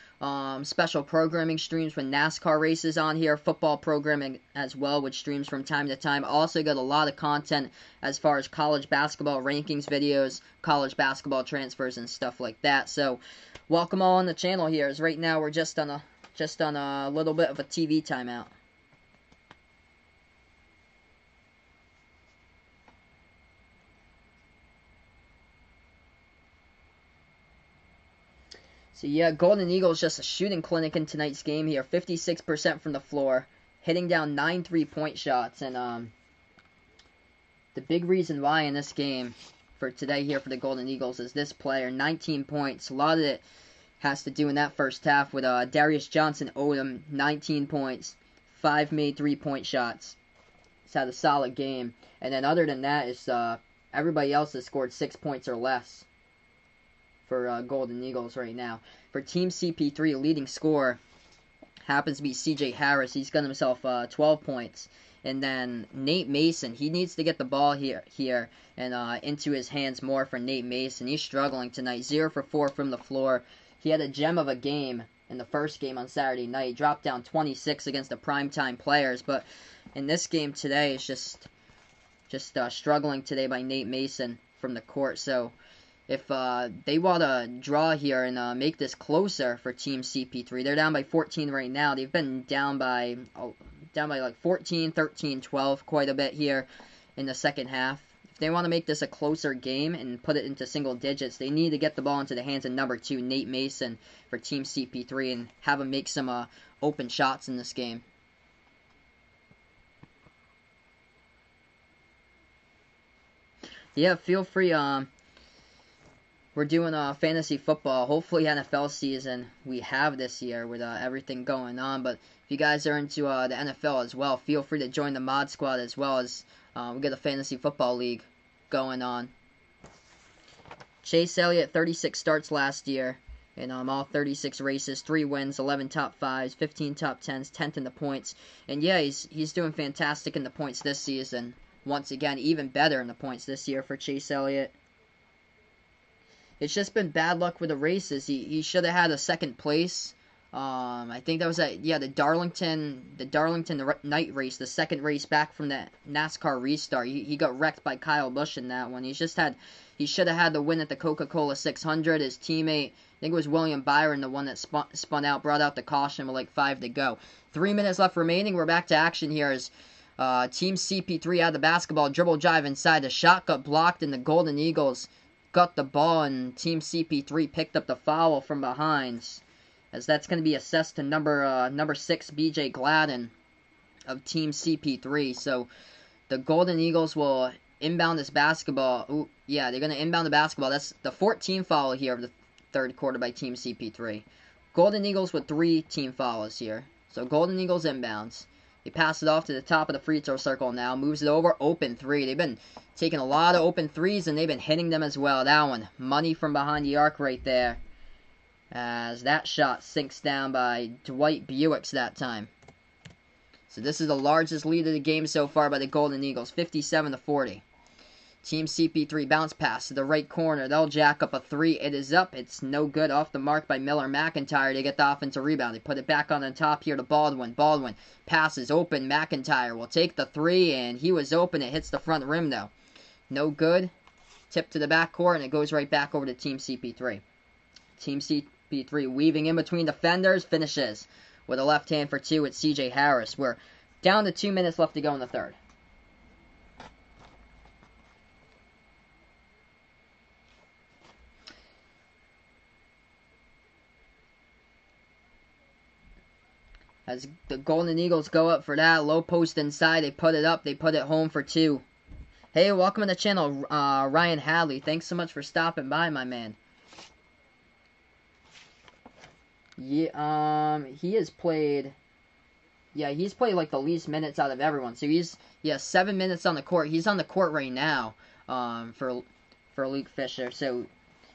special programming streams when NASCAR races on here, football programming as well, which streams from time to time. Also got a lot of content as far as college basketball rankings videos, college basketball transfers, and stuff like that. So welcome all on the channel here. As right now we're just on a little bit of a TV timeout. So yeah, Golden Eagles just a shooting clinic in tonight's game here. 56% from the floor, hitting down 9 3-point shots. And the big reason why in this game for today here for the Golden Eagles is this player, 19 points. A lot of it has to do in that first half with Darius Johnson Odom, 19 points, 5 made 3-point shots. He's had a solid game. And then other than that, is everybody else has scored 6 points or less for Golden Eagles right now. For Team CP3, leading scorer happens to be CJ Harris. He's got himself 12 points. And then Nate Mason, he needs to get the ball here and into his hands more for Nate Mason. He's struggling tonight. 0 for 4 from the floor. He had a gem of a game in the first game on Saturday night. He dropped down 26 against the primetime players. But in this game today, it's just struggling today by Nate Mason from the court. So if they want to draw here and make this closer for Team CP3, they're down by 14 right now. They've been down by like 14, 13, 12 quite a bit here in the second half. If they want to make this a closer game and put it into single digits, they need to get the ball into the hands of number 2, Nate Mason, for Team CP3 and have him make some open shots in this game. Yeah, feel free. We're doing fantasy football. Hopefully NFL season we have this year with everything going on. But if you guys are into the NFL as well, feel free to join the mod squad as well, as we get a fantasy football league going on. Chase Elliott, 36 starts last year in all 36 races, 3 wins, 11 top 5s, 15 top 10s, 10th in the points. And yeah, he's doing fantastic in the points this season. once again, even better in the points this year for Chase Elliott. It's just been bad luck with the races. He should have had a second place. I think that was the Darlington night race, the second race back from the NASCAR restart. He got wrecked by Kyle Busch in that one. He should have had the win at the Coca-Cola 600. His teammate, I think it was William Byron, the one that spun out, brought out the caution with like 5 to go. 3 minutes left remaining. We're back to action here as Team CP3 out of the basketball, dribble drive inside. The shot got blocked, and the Golden Eagles got the ball, and Team CP3 picked up the foul from behind, as that's going to be assessed to number 6, BJ Gladden of Team CP3. So the Golden Eagles will inbound this basketball. Ooh, yeah, they're going to inbound the basketball. That's the 14th foul here of the third quarter by Team CP3. Golden Eagles with 3 team fouls here. So Golden Eagles inbounds. They pass it off to the top of the free throw circle now. Moves it over. Open 3. They've been taking a lot of open 3s, and they've been hitting them as well. That one, money from behind the arc right there, as that shot sinks down by Dwight Buicks that time. So this is the largest lead of the game so far by the Golden Eagles, 57-40. Team CP3 bounce pass to the right corner. They'll jack up a 3. It is up. It's no good. Off the mark by Miller McIntyre to get the offensive rebound. They put it back on the top here to Baldwin. Baldwin passes open. McIntyre will take the 3, and he was open. It hits the front rim, though. No good. Tip to the backcourt, and it goes right back over to Team CP3. Team CP3 weaving in between defenders. Finishes with a left hand for 2 at CJ Harris. We're down to 2 minutes left to go in the third. As the Golden Eagles go up for that. Low post inside. They put it up. They put it home for 2. Hey, welcome to the channel, Ryan Hadley. Thanks so much for stopping by, my man. Yeah, he has played... Yeah, he's played like the least minutes out of everyone. So he's 7 minutes on the court. He's on the court right now, for Luke Fisher. So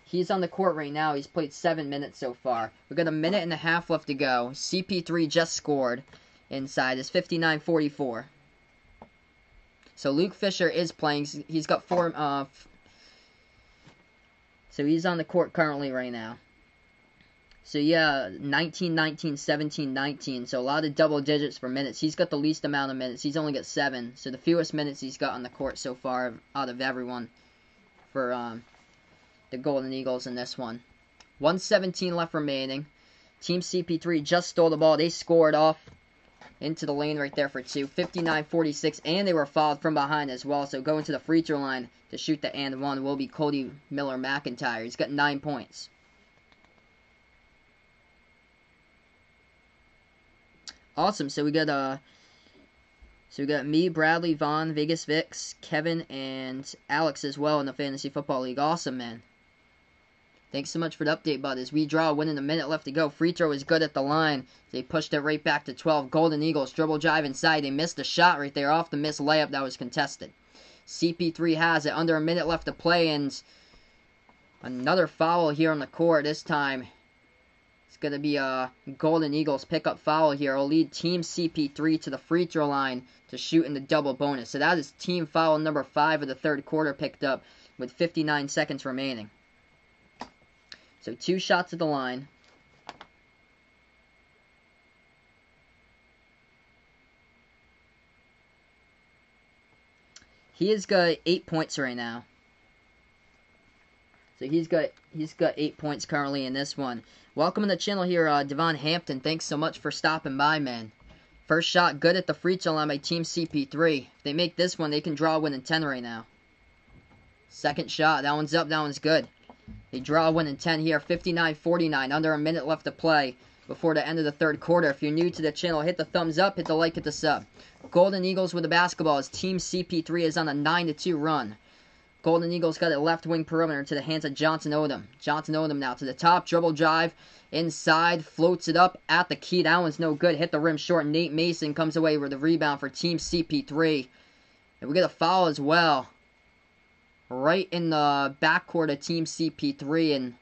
he's on the court right now. He's played 7 minutes so far. We've got a minute and a half left to go. CP3 just scored inside. It's 59-44. So Luke Fisher is playing. He's got 4. So he's on the court currently right now. So yeah, 19-19, 17-19. So a lot of double digits for minutes. He's got the least amount of minutes. He's only got 7. So the fewest minutes he's got on the court so far out of everyone for the Golden Eagles in this one. 1:17 left remaining. Team CP3 just stole the ball. They scored off into the lane right there for 2. 59-46, and they were fouled from behind as well. So going to the free throw line to shoot the and one will be Cody Miller McIntyre. He's got 9 points. Awesome. So we got me, Bradley, Vaughn, Vegas Vix, Kevin, and Alex as well in the Fantasy Football League. Awesome, man. Thanks so much for the update, bud. As we draw, winning a minute left to go. Free throw is good at the line. They pushed it right back to 12. Golden Eagles dribble drive inside. They missed a shot right there off the missed layup that was contested. CP3 has it. Under a minute left to play, and another foul here on the court. This time it's going to be a Golden Eagles pickup foul here. It'll lead Team CP3 to the free throw line to shoot in the double bonus. So that is team foul number 5 of the third quarter picked up with 59 seconds remaining. So 2 shots at the line. He has got 8 points right now. So he's got 8 points currently in this one. Welcome to the channel here, Devon Hampton. Thanks so much for stopping by, man. First shot good at the free throw line by Team CP3. If they make this one, they can draw a win in 10 right now. Second shot. That one's up. That one's good. They draw a win in 10 here. 59-49. Under a minute left to play before the end of the third quarter. If you're new to the channel, hit the thumbs up, hit the like, hit the sub. Golden Eagles with the basketball as Team CP3 is on a 9-2 run. Golden Eagles got it left wing perimeter to the hands of Johnson Odom. Johnson Odom now to the top. Dribble drive. Inside. Floats it up at the key. That one's no good. Hit the rim short. Nate Mason comes away with the rebound for Team CP3. And we get a foul as well. Right in the backcourt of Team CP3, and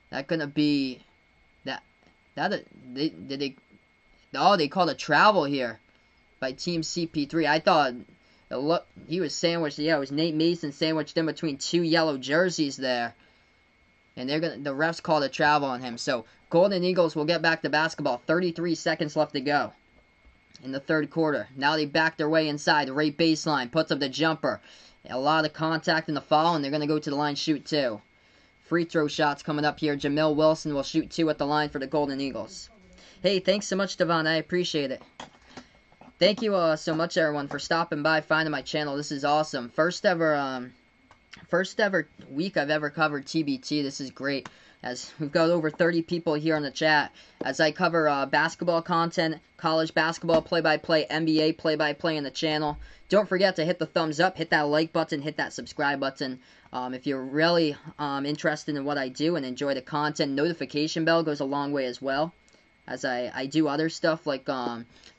that gonna be did they Oh, they called a travel here by Team CP3. I thought he was sandwiched. Yeah, it was Nate Mason sandwiched in between two yellow jerseys there. And the refs called a travel on him. So Golden Eagles will get back to basketball. 33 seconds left to go in the third quarter. Now they back their way inside. Right baseline. Puts up the jumper. A lot of contact in the foul, and they're going to go to the line shoot two. Free throw shots coming up here. Jamil Wilson will shoot two at the line for the Golden Eagles. Hey, thanks so much, Devon. I appreciate it. Thank you so much, everyone, for stopping by, finding my channel. This is awesome. First ever week I've ever covered TBT. This is great, as we've got over 30 people here on the chat, as I cover basketball content, college basketball play-by-play, NBA play-by-play on the channel. Don't forget to hit the thumbs up, hit that like button, hit that subscribe button. If you're really interested in what I do and enjoy the content, notification bell goes a long way as well, as I do other stuff like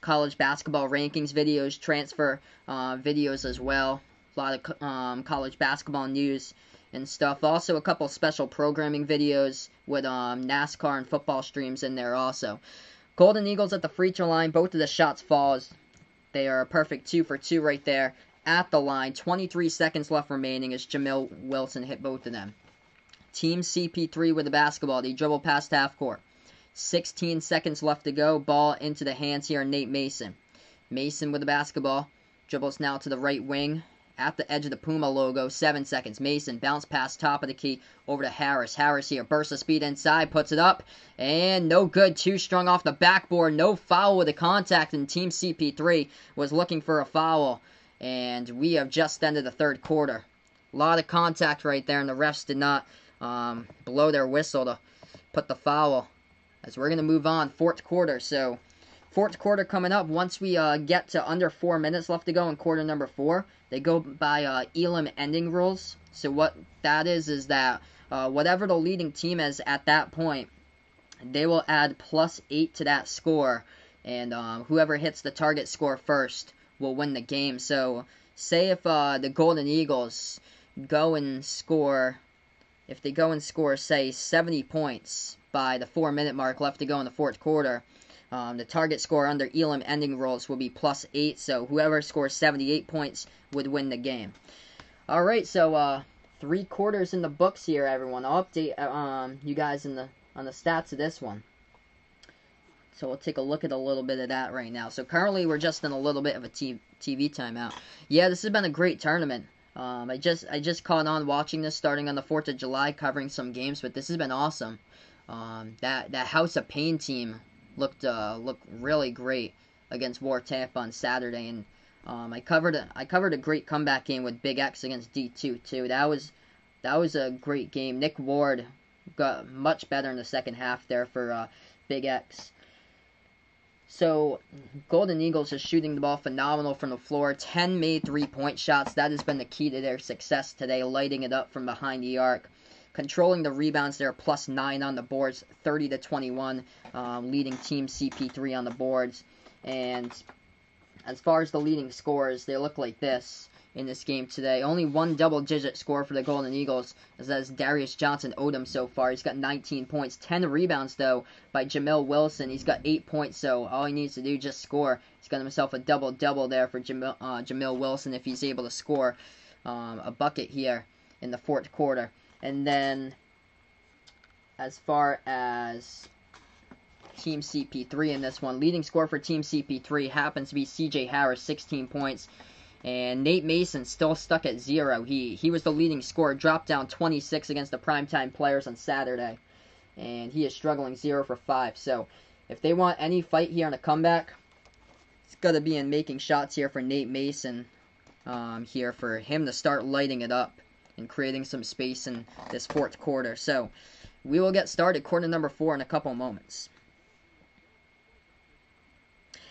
college basketball rankings videos, transfer videos as well. A lot of college basketball news and stuff. Also, a couple special programming videos with NASCAR and football streams in there also. Golden Eagles at the free throw line. Both of the shots falls. They are a perfect 2 for 2 right there at the line. 23 seconds left remaining as Jamil Wilson hit both of them. Team CP3 with the basketball. They dribble past half court. 16 seconds left to go. Ball into the hands here of Nate Mason. Mason with the basketball. Dribbles now to the right wing. At the edge of the Puma logo, 7 seconds. Mason bounce pass top of the key over to Harris. Harris here, burst of speed inside, puts it up, and no good. Too strong off the backboard. No foul with the contact, and Team CP3 was looking for a foul. And we have just ended the third quarter. A lot of contact right there, and the refs did not blow their whistle to put the foul. As we're going to move on, fourth quarter. So, fourth quarter coming up. Once we get to under 4 minutes left to go in quarter number 4, they go by Elam ending rules. So what that is that whatever the leading team is at that point, they will add +8 to that score. And whoever hits the target score first will win the game. So say if the Golden Eagles go and score, if they go and score, say, 70 points by the 4-minute mark left to go in the fourth quarter, the target score under Elam ending rules will be +8, so whoever scores 78 points would win the game. Alright, so 3 quarters in the books here, everyone. I'll update you guys on the stats of this one. So we'll take a look at a little bit of that right now. So currently we're just in a little bit of a TV timeout. Yeah, this has been a great tournament. I just caught on watching this starting on the 4th of July, covering some games, but this has been awesome. That House of Pain team looked really great against War Tampa on Saturday, and I covered a great comeback game with Big X against D2 too. That was a great game. Nick Ward got much better in the second half there for Big X. So Golden Eagles is shooting the ball phenomenal from the floor. 10 made 3-point shots. That has been the key to their success today, lighting it up from behind the arc. Controlling the rebounds, they're +9 on the boards, 30-21, leading Team CP3 on the boards. And as far as the leading scores, they look like this in this game today. Only one double-digit score for the Golden Eagles, as that is Darius Johnson Odom so far. He's got 19 points. 10 rebounds, though, by Jamil Wilson. He's got 8 points, so all he needs to do is just score. He's got himself a double-double there for Jamil Wilson if he's able to score a bucket here in the fourth quarter. And then, as far as Team CP3 in this one, leading score for Team CP3 happens to be C.J. Harris, 16 points. And Nate Mason still stuck at 0. He was the leading scorer, dropped down 26 against the primetime players on Saturday. And he is struggling 0 for 5. So, if they want any fight here on a comeback, it's got to be in making shots here for Nate Mason, here for him to start lighting it up and creating some space in this fourth quarter. So, we will get started quarter number 4 in a couple moments.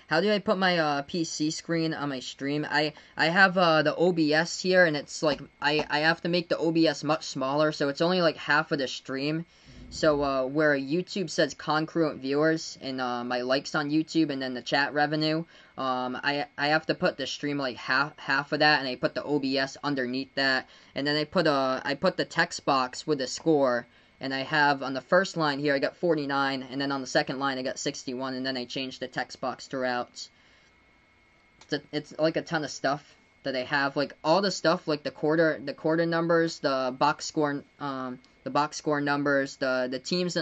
How do I put my PC screen on my stream? I have the OBS here, and it's like, I have to make the OBS much smaller, so it's only like half of the stream. So, where YouTube says congruent viewers and my likes on YouTube and then the chat revenue, I have to put the stream like half of that, and I put the OBS underneath that, and then I put the text box with the score And I have on the first line here, I got 49, and then on the second line, I got 61, and then I changed the text box throughout. It's like a ton of stuff that I have, like all the stuff, like the quarter numbers, the box score numbers, the teams,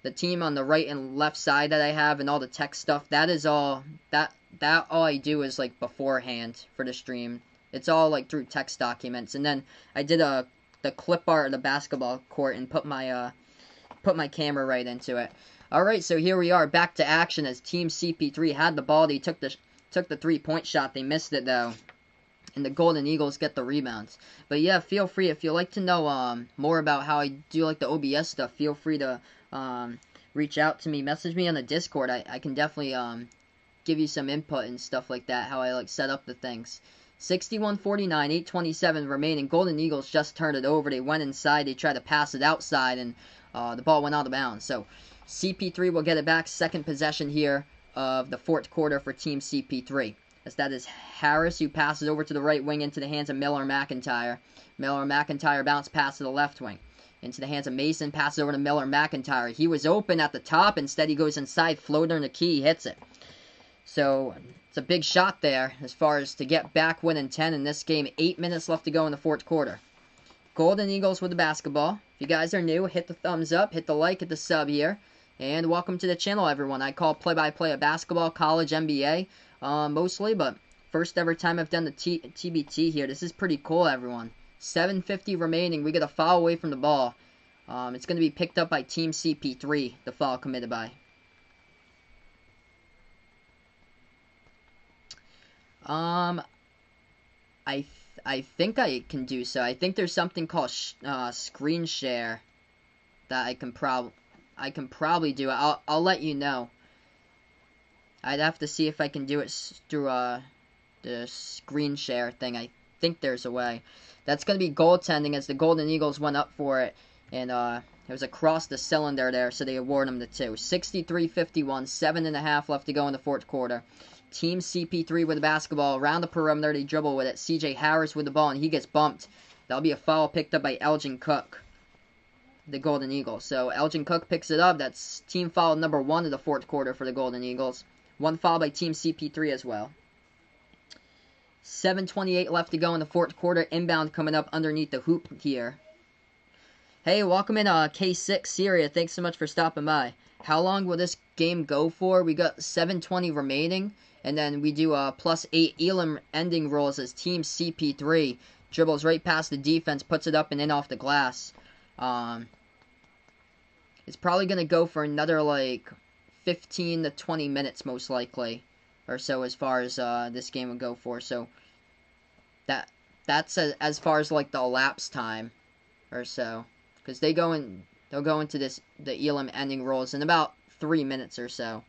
the team on the right and left side that I have, and all the text stuff. That is all that all I do is like beforehand for the stream. It's all like through text documents, and then I did the clip art of the basketball court and put my camera right into it. All right, so here we are back to action as Team CP3 had the ball. They took the 3-point shot. They missed it though, and the Golden Eagles get the rebounds. But yeah, feel free if you like to know more about how I do like the OBS stuff. Feel free to reach out to me, message me on the Discord. I can definitely give you some input and stuff like that. How I like set up the things. 61-49, 8:27 remaining. Golden Eagles just turned it over. They went inside. They tried to pass it outside, and the ball went out of bounds. So CP3 will get it back. Second possession here of the fourth quarter for Team CP3. As that is Harris who passes over to the right wing into the hands of Miller McIntyre. Miller McIntyre bounce pass to the left wing. Into the hands of Mason. Passes over to Miller McIntyre. He was open at the top. Instead he goes inside. Floater in the key. Hits it. So it's a big shot there as far as to get back winning 10 in this game. 8 minutes left to go in the fourth quarter. Golden Eagles with the basketball. If you guys are new, hit the thumbs up, hit the like, hit the sub here. And welcome to the channel, everyone. I call play-by-play of basketball, college, NBA, mostly. But first ever time I've done the TBT here. This is pretty cool, everyone. 7:50 remaining. We get a foul away from the ball. It's going to be picked up by Team CP3, the foul committed by. I think I can do so. I think there's something called screen share that I can probably do. I'll let you know. I'd have to see if I can do it through the screen share thing. I think there's a way. That's going to be goaltending as the Golden Eagles went up for it, and it was across the cylinder there, so they award them the 2. 63-51, 7.5 left to go in the fourth quarter. Team CP3 with the basketball around the perimeter. They dribble with it. CJ Harris with the ball, and he gets bumped. That'll be a foul picked up by Elgin Cook, the Golden Eagles. So Elgin Cook picks it up. That's team foul number 1 of the fourth quarter for the Golden Eagles. 1 foul by Team CP3 as well. 7:28 left to go in the fourth quarter. Inbound coming up underneath the hoop here. Hey, welcome in K6 Syria. Thanks so much for stopping by. How long will this game go for? We got 7:20 remaining. And then we do +8 Elam ending rolls as Team CP3 dribbles right past the defense, puts it up and in off the glass. It's probably going to go for another like 15 to 20 minutes most likely, or so as far as this game would go for. So that's as far as like the elapsed time or so, because they'll go into the Elam ending rolls in about 3 minutes or so.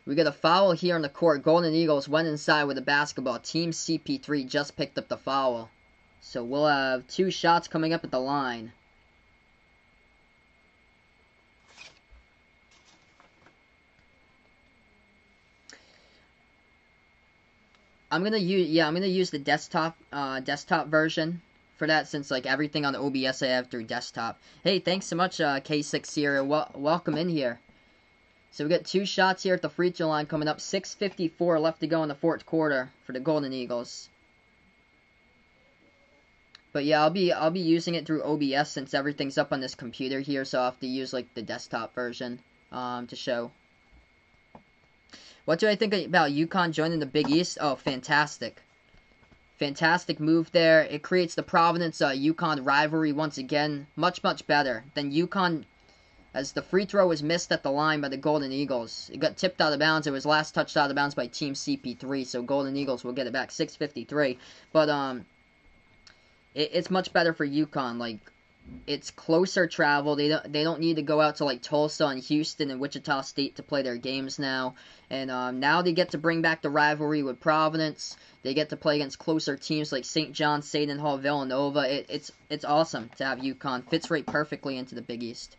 We got a foul here on the court. Golden Eagles went inside with the basketball. Team CP3 just picked up the foul. So we'll have 2 shots coming up at the line. I'm gonna use the desktop version for that, since like everything on the OBS I have through desktop. Hey, thanks so much K6 Sierra. Welcome in here. So we got 2 shots here at the free throw line coming up. 6:54 left to go in the fourth quarter for the Golden Eagles. But yeah, I'll be using it through OBS since everything's up on this computer here, so I'll have to use like the desktop version to show. What do I think about UConn joining the Big East? Oh, fantastic. Fantastic move there. It creates the Providence-UConn rivalry once again. Much, much better than UConn, as the free throw was missed at the line by the Golden Eagles. It got tipped out of bounds. It was last touched out of bounds by Team CP3, so Golden Eagles will get it back. 6:53. But it's much better for UConn. Like, it's closer travel. They don't need to go out to like Tulsa and Houston and Wichita State to play their games now. And now they get to bring back the rivalry with Providence. They get to play against closer teams like St. John, Seton Hall, Villanova. It's awesome to have UConn. Fits right perfectly into the Big East.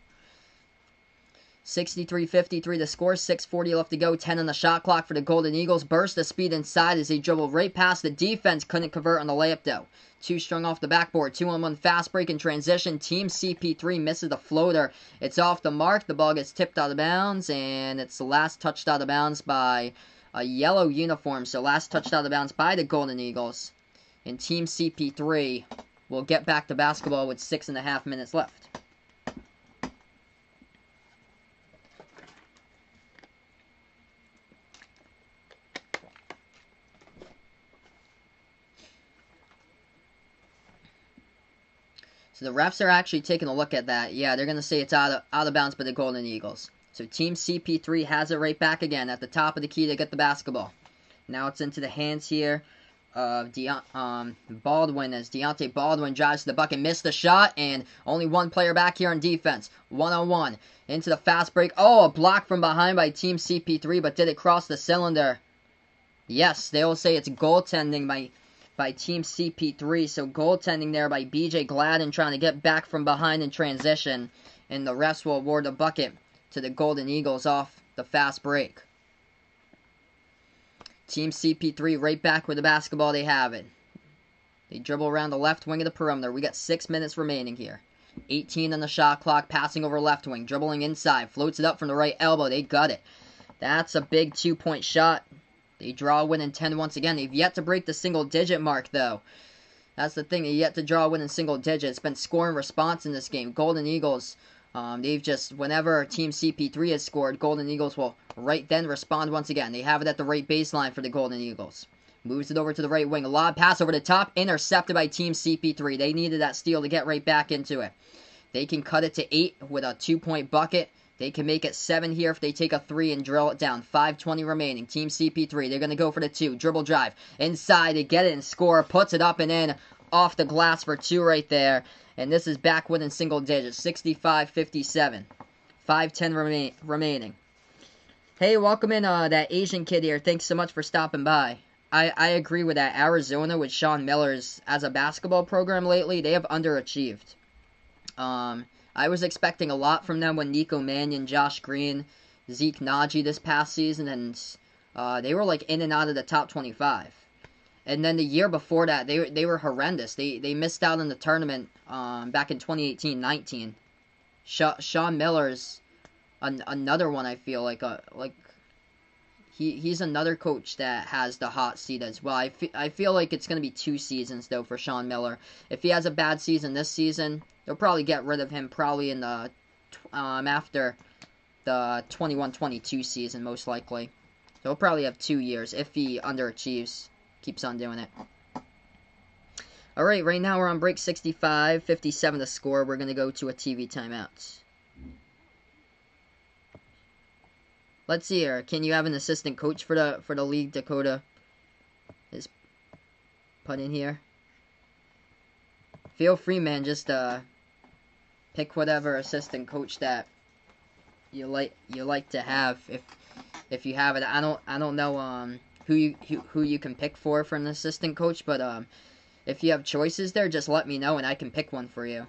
63-53 the score, 6:40 left to go, 10 on the shot clock for the Golden Eagles. Burst of speed inside as they dribbled right past the defense. Couldn't convert on the layup though. 2 strung off the backboard, 2-on-1 fast break in transition. Team CP3 misses the floater. It's off the mark. The ball gets tipped out of bounds, and it's the last touched out of bounds by a yellow uniform. So last touched out of bounds by the Golden Eagles. And Team CP3 will get back to basketball with 6.5 minutes left. So the refs are actually taking a look at that. Yeah, they're going to say it's out of bounds by the Golden Eagles. So Team CP3 has it right back again at the top of the key to get the basketball. Now it's into the hands here of Baldwin as Deontay Baldwin drives to the bucket, missed the shot, and only one player back here on defense. 1-on-1 into the fast break. Oh, a block from behind by Team CP3, but did it cross the cylinder? Yes, they will say it's goaltending by Team CP3, so goaltending there by BJ Gladden trying to get back from behind in transition, and the refs will award the bucket to the Golden Eagles off the fast break. Team CP3 right back with the basketball. They have it. They dribble around the left wing of the perimeter. We got 6 minutes remaining here. 18 on the shot clock, passing over left wing, dribbling inside, floats it up from the right elbow. They got it. That's a big 2-point shot. They draw a win in 10 once again. They've yet to break the single-digit mark, though. That's the thing. They've yet to draw a win in single digits. It's been score and response in this game. Golden Eagles, they've just, whenever Team CP3 has scored, Golden Eagles will right then respond once again. They have it at the right baseline for the Golden Eagles. Moves it over to the right wing. A lob pass over the top, intercepted by Team CP3. They needed that steal to get right back into it. They can cut it to 8 with a 2-point bucket. They can make it 7 here if they take a 3 and drill it down. 5:20 remaining. Team CP3, they're going to go for the 2. Dribble drive. Inside, they get it and score. Puts it up and in. Off the glass for 2 right there. And this is back within single digits. 65-57. 5:10 remaining. Hey, welcome in that Asian kid here. Thanks so much for stopping by. I agree with that. Arizona with Sean Miller's as a basketball program lately, they have underachieved. I was expecting a lot from them when Nico Mannion, Josh Green, Zeke Naji this past season, and they were like in and out of the top 25. And then the year before that, they were horrendous. They missed out on the tournament back in 2018-19. Sean Miller's another one. I feel like he's another coach that has the hot seat as well. I feel like it's going to be 2 seasons though for Sean Miller. If he has a bad season this season, they'll probably get rid of him probably in the after the 21-22 season most likely. So he'll probably have 2 years if he underachieves, keeps on doing it. Alright, right now we're on break. 65-57 the score. We're going to go to a TV timeout. Let's see here. Can you have an assistant coach for the league Dakota is put in here? Feel free, man. Just pick whatever assistant coach that you like to have if you have it. I don't know who you can pick for an assistant coach, but if you have choices there, just let me know and I can pick one for you.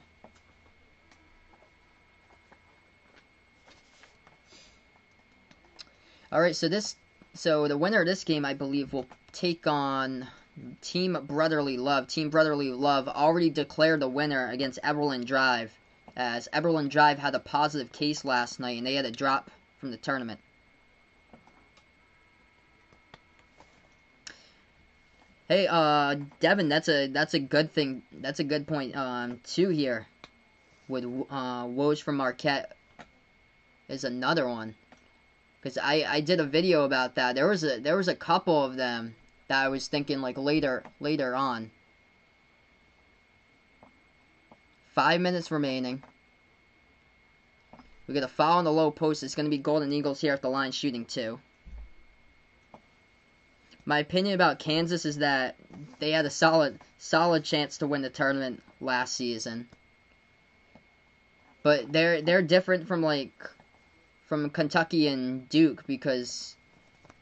Alright, so the winner of this game, I believe, will take on Team Brotherly Love. Team Brotherly Love already declared the winner against Eberlin Drive, as Eberlin Drive had a positive case last night, and they had a drop from the tournament. Hey, Devin, that's a good thing. That's a good point, too, here. With Woj from Marquette is another one. Because I did a video about that. There was a couple of them that I was thinking like later on. 5 minutes remaining. We got a foul on the low post. It's going to be Golden Eagles here at the line shooting 2. My opinion about Kansas is that they had a solid chance to win the tournament last season. But they're different from Kentucky and Duke, because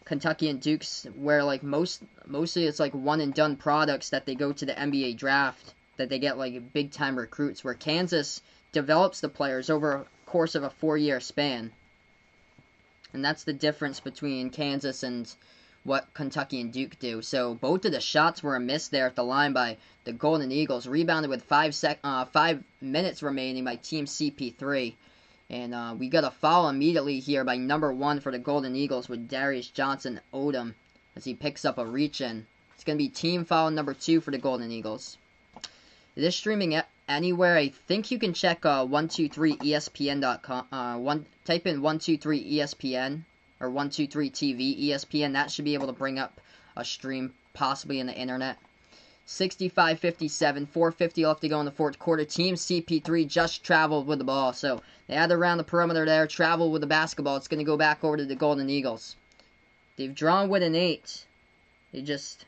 Kentucky and Duke's where like mostly it's like one and done products that they go to the NBA draft, that they get like big time recruits, where Kansas develops the players over a course of a 4-year span. And that's the difference between Kansas and what Kentucky and Duke do. So both of the shots were a miss there at the line by the Golden Eagles. Rebounded with 5 minutes remaining by Team CP3. And we got a foul immediately here by number 1 for the Golden Eagles with Darius Johnson Odom as he picks up a reach-in. It's going to be team foul number 2 for the Golden Eagles. It is streaming anywhere. I think you can check 123ESPN.com. Type in 123ESPN or 123TV ESPN. That should be able to bring up a stream, possibly in the internet. 65-57, 4:50 left to go in the fourth quarter. Team CP3 just traveled with the ball, so they had to round the perimeter there, travel with the basketball. It's going to go back over to the Golden Eagles. They've drawn with an 8. They just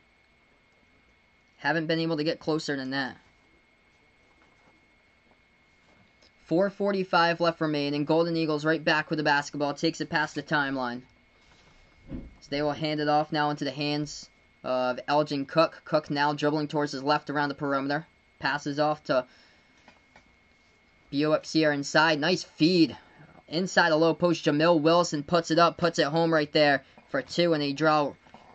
haven't been able to get closer than that. 4:45 left remaining. Golden Eagles right back with the basketball. Takes it past the timeline. So they will hand it off now into the hands of Elgin Cook. Cook now dribbling towards his left around the perimeter. Passes off to Buick here inside. Nice feed. Inside the low post, Jamil Wilson puts it up, puts it home right there for 2, and they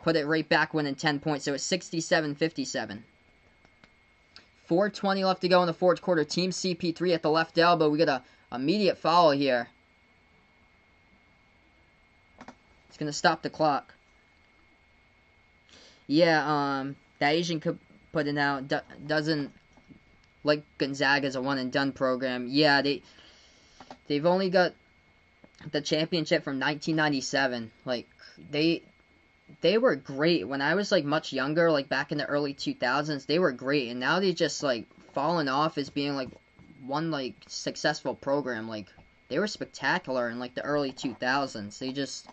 put it right back winning 10 points. So it's 67-57. 4:20 left to go in the fourth quarter. Team CP3 at the left elbow. We got a immediate foul here. It's going to stop the clock. Yeah, that Asian could put it out. Doesn't like Gonzaga's a one-and-done program. Yeah, they've only got the championship from 1997. Like, they were great when I was, like, much younger, like, back in the early 2000s. They were great, and now they just, like, fallen off as being, like, one, like, successful program. Like, they were spectacular in, like, the early 2000s. They just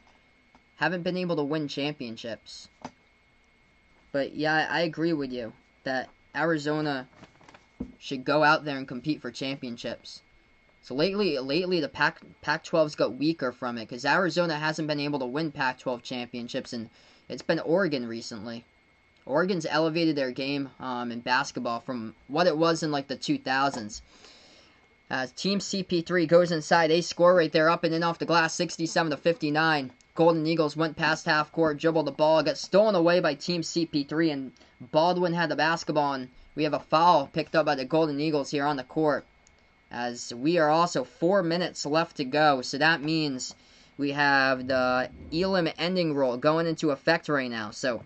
haven't been able to win championships. But, yeah, I agree with you that Arizona should go out there and compete for championships. So lately the Pac-12's got weaker from it because Arizona hasn't been able to win Pac-12 championships, and it's been Oregon recently. Oregon's elevated their game in basketball from what it was in like the 2000s. Team CP3 goes inside. They score right there, up and in off the glass, 67-59. Golden Eagles went past half court, dribbled the ball, got stolen away by Team CP3, and Baldwin had the basketball, and we have a foul picked up by the Golden Eagles here on the court. As we are also 4 minutes left to go, so that means we have the Elam ending rule going into effect right now. So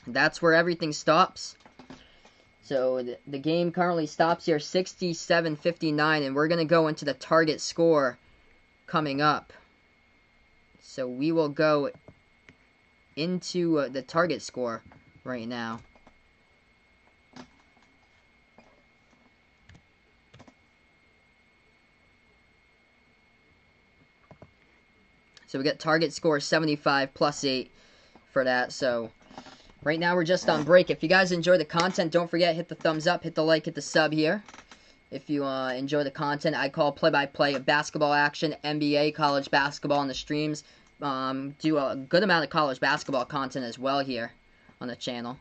that's where everything stops. So the game currently stops here, 67-59, and we're going to go into the target score coming up. So we will go into the target score right now. So we got target score 75 plus 8 for that. So right now we're just on break. If you guys enjoy the content, don't forget, hit the thumbs up, hit the like, hit the sub here. If you enjoy the content, I call play-by-play of basketball action, NBA, college basketball on the streams. Do a good amount of college basketball content as well here on the channel.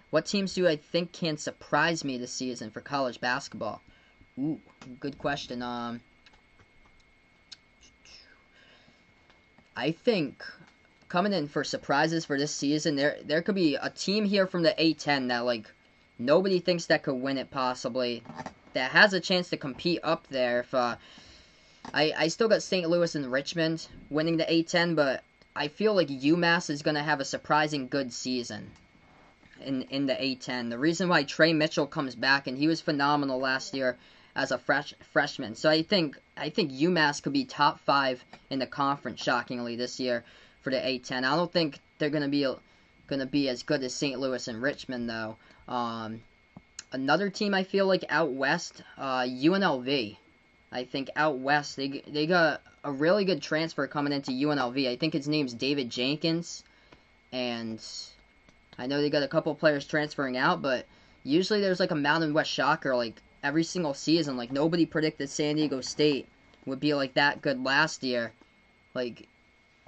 What teams do I think can surprise me this season for college basketball? Ooh, good question. I think coming in for surprises for this season, there could be a team here from the A10 that, like, nobody thinks that could win it possibly, that has a chance to compete up there. If I still got St. Louis and Richmond winning the A10, but I feel like UMass is going to have a surprising good season in the A10. The reason why Trey Mitchell comes back, and he was phenomenal last year as a freshman. So I think UMass could be top 5 in the conference, shockingly, this year for the A10. I don't think they're going to be as good as St. Louis and Richmond, though. Another team I feel like out west, UNLV. I think out west, they got a really good transfer coming into UNLV. I think his name's David Jenkins, and I know they got a couple players transferring out, but usually there's like a Mountain West shocker, like every single season. Like, nobody predicted San Diego State would be like that good last year. Like,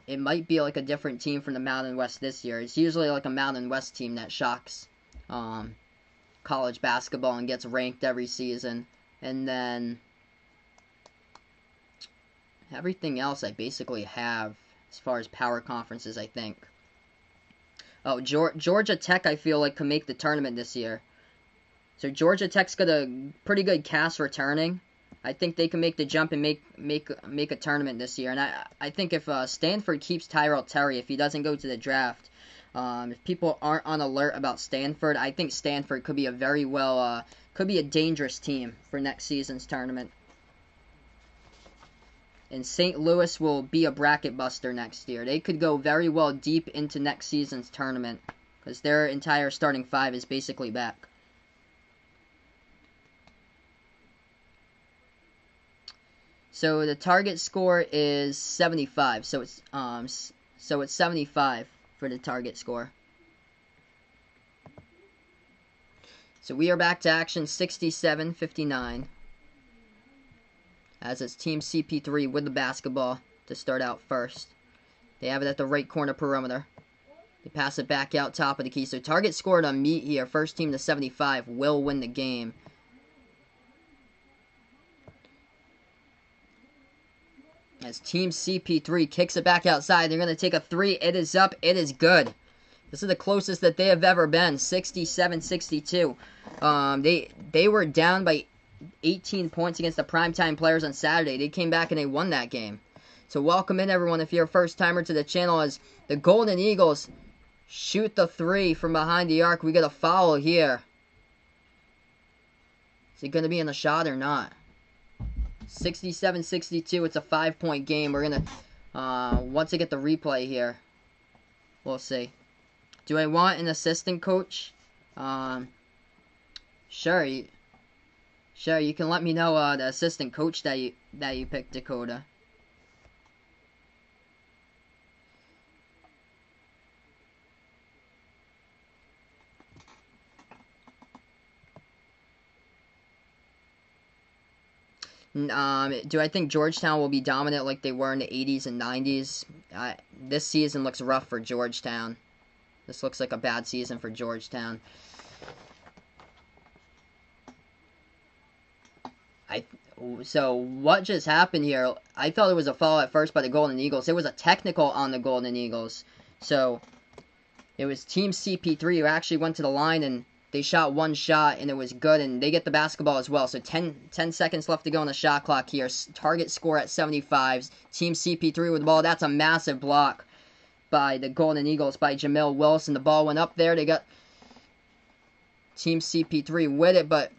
it might be like a different team from the Mountain West this year. It's usually like a Mountain West team that shocks college basketball and gets ranked every season. And then everything else I basically have as far as power conferences, I think. Oh, Georgia Tech, I feel like, can make the tournament this year. So Georgia Tech's got a pretty good cast returning. I think they can make the jump and make a tournament this year. And I think if Stanford keeps Tyrell Terry, if he doesn't go to the draft, if people aren't on alert about Stanford, I think Stanford could be a could be a dangerous team for next season's tournament. And St. Louis will be a bracket buster next year. They could go very well deep into next season's tournament because their entire starting five is basically back. So the target score is 75. So it's 75 for the target score. So we are back to action 67-59. As it's Team CP3 with the basketball to start out first. They have it at the right corner perimeter. They pass it back out top of the key. So target score to meet here. First team to 75 will win the game. As Team CP3 kicks it back outside, they're going to take a three. It is up. It is good. This is the closest that they have ever been. 67-62. They were down by 18 points against the primetime players on Saturday. They came back and they won that game. So welcome in, everyone, if you're a first-timer to the channel, as the Golden Eagles shoot the three from behind the arc. We got a foul here. Is it going to be in the shot or not? 67-62. It's a 5-point game. We're going to, once I get the replay here, we'll see. Do I want an assistant coach? Sure. Sure, you can let me know the assistant coach that you picked, Dakota. Do I think Georgetown will be dominant like they were in the 80s and 90s? This season looks rough for Georgetown. This looks like a bad season for Georgetown. So what just happened here? I thought it was a foul at first by the Golden Eagles. It was a technical on the Golden Eagles. So it was Team CP3 who actually went to the line and they shot one shot and it was good, and they get the basketball as well. So 10 seconds left to go on the shot clock here. Target score at 75. Team CP3 with the ball. That's a massive block by the Golden Eagles by Jamil Wilson. The ball went up there. They got Team CP3 with it, but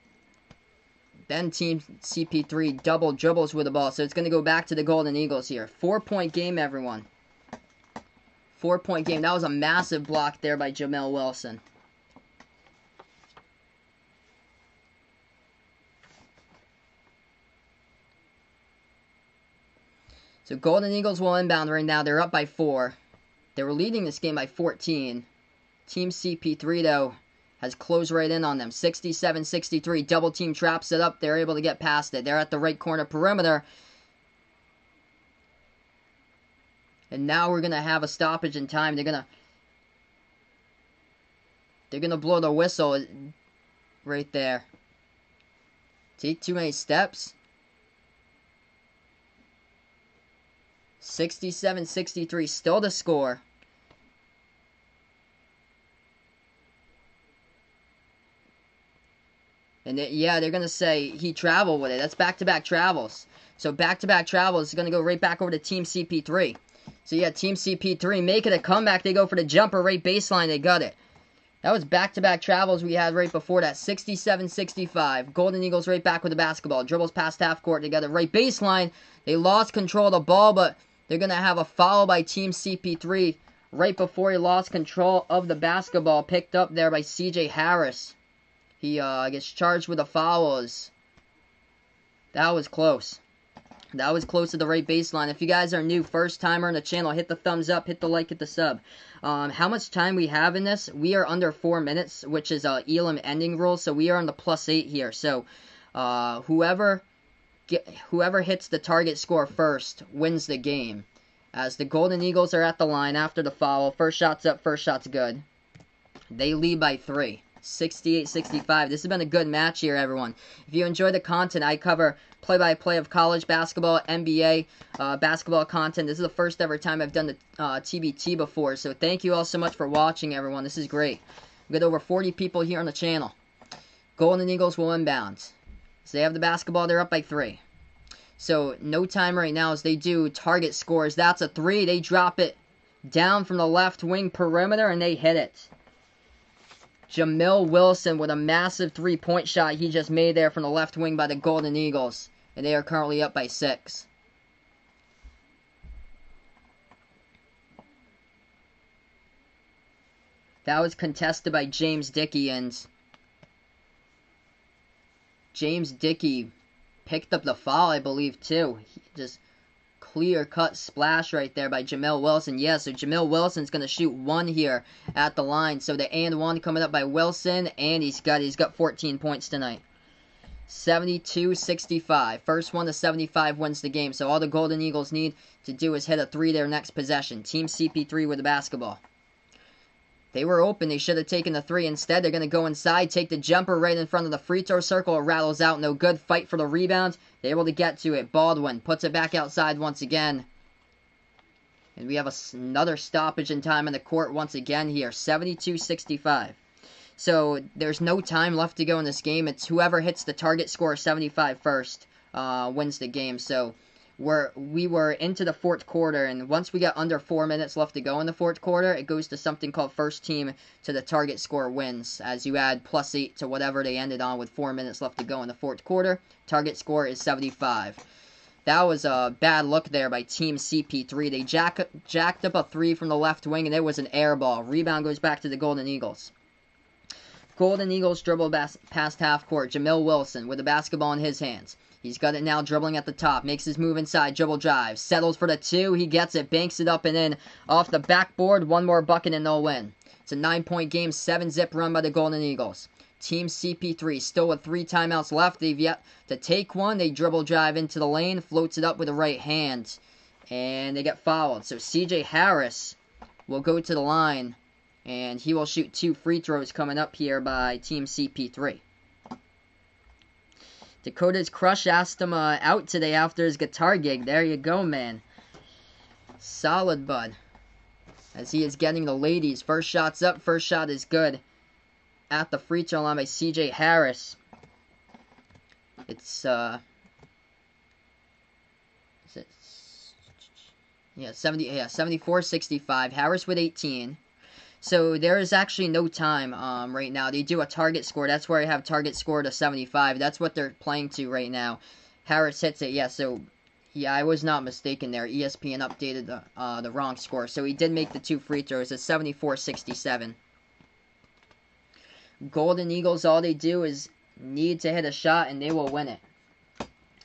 then Team CP3 double dribbles with the ball. So it's going to go back to the Golden Eagles here. 4-point game, everyone. 4-point game. That was a massive block there by Jamil Wilson. So Golden Eagles will inbound right now. They're up by 4. They were leading this game by 14. Team CP3, though, has closed right in on them. 67-63. Double team traps it up. They're able to get past it. They're at the right corner perimeter. And now we're going to have a stoppage in time. They're going to blow the whistle right there. Take too many steps. 67-63. Still the score. And they're going to say he traveled with it. That's back-to-back travels. So back-to-back travels is going to go right back over to Team CP3. So yeah, Team CP3 making a comeback. They go for the jumper right baseline. They got it. That was back-to-back travels we had right before that. 67-65. Golden Eagles right back with the basketball. Dribbles past half court. They got it right baseline. They lost control of the ball, but they're going to have a foul by Team CP3 right before he lost control of the basketball. Picked up there by CJ Harris. He gets charged with a foul. That was close. That was close to the right baseline. If you guys are new, first timer on the channel, hit the thumbs up, hit the like, hit the sub. How much time we have in this? We are under 4 minutes, which is Elam ending rule. So we are on the +8 here. So whoever hits the target score first wins the game. As the Golden Eagles are at the line after the foul. First shot's up, first shot's good. They lead by 3. 68-65. This has been a good match here, everyone. If you enjoy the content, I cover play-by-play of college basketball, NBA basketball content. This is the first ever time I've done the TBT before, so thank you all so much for watching, everyone. This is great. We've got over 40 people here on the channel. Golden Eagles will inbound. So they have the basketball. They're up by 3. So no time right now as they do target scores. That's a 3. They drop it down from the left wing perimeter, and they hit it. Jamil Wilson with a massive 3-point shot he just made there from the left wing by the Golden Eagles. And they are currently up by 6. That was contested by James Dickey, and James Dickey picked up the foul, I believe, too. Just clear-cut splash right there by Jamil Wilson. Yeah, so Jamil Wilson's going to shoot 1 here at the line. So the and 1 coming up by Wilson, and he's got 14 points tonight. 72-65. First one to 75 wins the game. So all the Golden Eagles need to do is hit a 3 their next possession. Team CP3 with the basketball. They were open. They should have taken the 3. Instead, they're going to go inside, take the jumper right in front of the free throw circle. It rattles out. No good. Fight for the rebound. They're able to get to it. Baldwin puts it back outside once again. And we have another stoppage in time in the court once again here. 72-65. So there's no time left to go in this game. It's whoever hits the target score of 75 first wins the game. So we were into the fourth quarter, and once we got under 4 minutes left to go in the fourth quarter, it goes to something called first team to the target score wins, as you add +8 to whatever they ended on with 4 minutes left to go in the fourth quarter. Target score is 75. That was a bad look there by Team CP3. They jacked up a 3 from the left wing, and it was an air ball. Rebound goes back to the Golden Eagles. Golden Eagles dribble past half court. Jamil Wilson with the basketball in his hands. He's got it now, dribbling at the top. Makes his move inside, dribble drive. Settles for the 2. He gets it, banks it up and in. Off the backboard, 1 more bucket and they'll win. It's a 9-point game, 7-zip run by the Golden Eagles. Team CP3 still with 3 timeouts left. They've yet to take one. They dribble drive into the lane, floats it up with the right hand. And they get fouled. So CJ Harris will go to the line, and he will shoot 2 free throws coming up here by Team CP3. Dakota's Crush asked him out today after his guitar gig. There you go, man. Solid, bud. As he is getting the ladies. First shot's up. First shot is good. At the free throw line by CJ Harris. It's, 74-65. Harris with 18. So there is actually no time right now. They do a target score. That's where I have target score to 75. That's what they're playing to right now. Harris hits it. Yeah, so yeah, I was not mistaken there. ESPN updated the wrong score. So he did make the 2 free throws. It's 74-67. Golden Eagles, all they do is need to hit a shot and they will win it.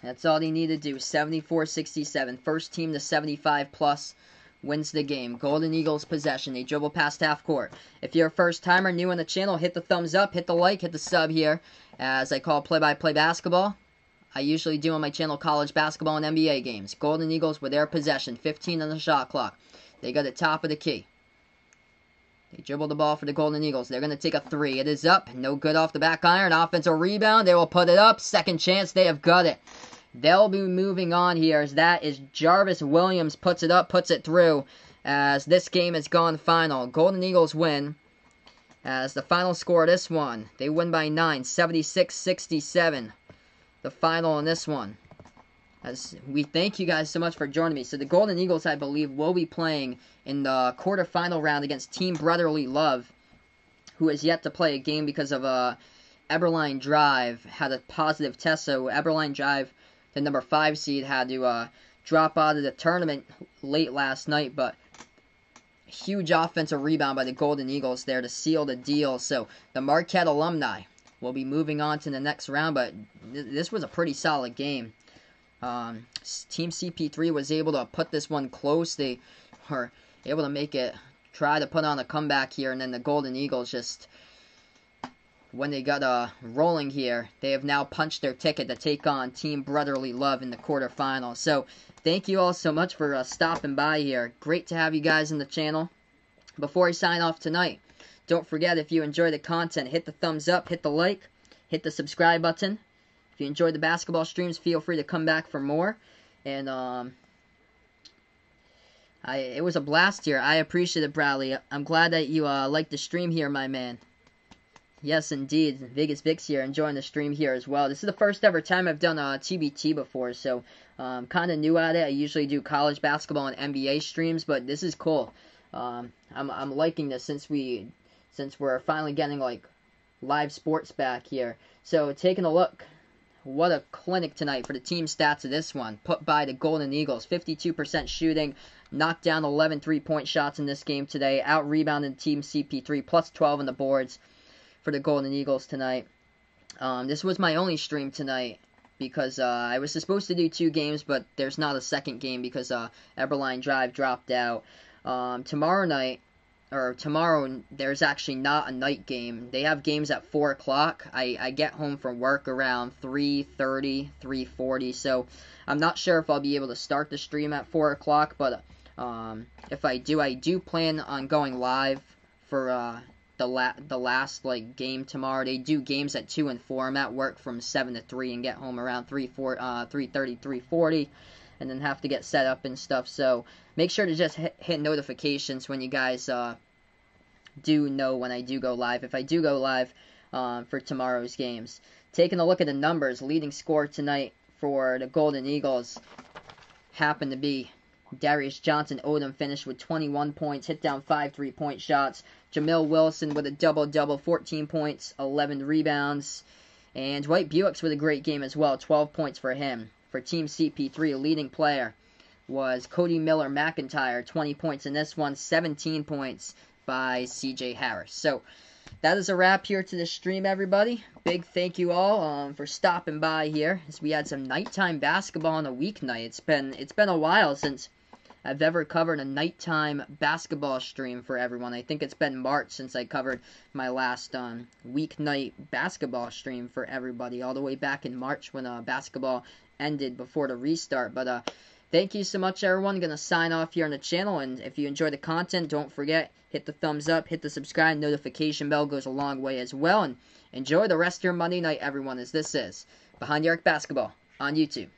That's all they need to do. 74-67. First team to 75 plus wins the game. Golden Eagles possession. They dribble past half court. If you're a first timer new on the channel, hit the thumbs up, hit the like, hit the sub here, as I call play-by-play basketball. I usually do on my channel college basketball and NBA games. Golden Eagles with their possession. 15 on the shot clock. They got the top of the key. They dribble the ball for the Golden Eagles. They're going to take a 3. It is up. No good off the back iron. Offensive rebound. They will put it up. Second chance. They have got it. They'll be moving on here, as that is Jarvis Williams puts it up, puts it through, as this game has gone final. Golden Eagles win, as the final score of this one, they win by 9, 76-67, the final in this one. As we thank you guys so much for joining me. So the Golden Eagles, I believe, will be playing in the quarterfinal round against Team Brotherly Love, who has yet to play a game because of Eberline Drive had a positive test, so Eberline Drive, the number 5 seed, had to drop out of the tournament late last night, but huge offensive rebound by the Golden Eagles there to seal the deal. So the Marquette alumni will be moving on to the next round, but this was a pretty solid game. Team CP3 was able to put this one close. They were able to make it, try to put on a comeback here, and then the Golden Eagles just, when they got rolling here, they have now punched their ticket to take on Team Brotherly Love in the quarterfinals. So thank you all so much for stopping by here. Great to have you guys in the channel. Before I sign off tonight, Don't forget, if you enjoy the content, hit the thumbs up, hit the like, hit the subscribe button. If you enjoyed the basketball streams, feel free to come back for more. And it was a blast here. I appreciate it, Bradley. I'm glad that you liked the stream here, my man. Yes, indeed. Vegas Vix here, enjoying the stream here as well. This is the first ever time I've done TBT before, so kind of new at it. I usually do college basketball and NBA streams, but this is cool. I'm liking this since we're finally getting like live sports back here. So taking a look, what a clinic tonight for the team stats of this one. Put by the Golden Eagles, 52% shooting, knocked down 11 3-point shots in this game today. Out rebounded Team CP3, plus 12 on the boards for the Golden Eagles tonight. This was my only stream tonight because I was supposed to do 2 games, but there's not a second game because Eberline Drive dropped out. Tomorrow, there's actually not a night game. They have games at 4 o'clock. I get home from work around 3:30, 3:40, so I'm not sure if I'll be able to start the stream at 4 o'clock, but if I do plan on going live for the last like game tomorrow. They do games at 2 and 4. I'm at work from 7 to 3 and get home around 3:30, 3:40, and then have to get set up and stuff. So make sure to just hit notifications when you guys do know when I do go live. If I do go live for tomorrow's games. Taking a look at the numbers, leading scorer tonight for the Golden Eagles happened to be Darius Johnson. Odom finished with 21 points, hit down 5 3-point shots. Jamil Wilson with a double-double, 14 points, 11 rebounds. And Dwight Buicks with a great game as well, 12 points for him. For Team CP3, leading player was Cody Miller-McIntyre, 20 points in this one, 17 points by CJ Harris. So that is a wrap here to the stream, everybody. Big thank you all for stopping by here, as we had some nighttime basketball on a weeknight. It's been a while since I've ever covered a nighttime basketball stream for everyone. I think it's been March since I covered my last weeknight basketball stream for everybody, all the way back in March when basketball ended before the restart. But thank you so much, everyone. I'm going to sign off here on the channel, and if you enjoy the content, don't forget, hit the thumbs up, hit the subscribe, notification bell goes a long way as well, and enjoy the rest of your Monday night, everyone, as this is Behind the Arc Basketball on YouTube.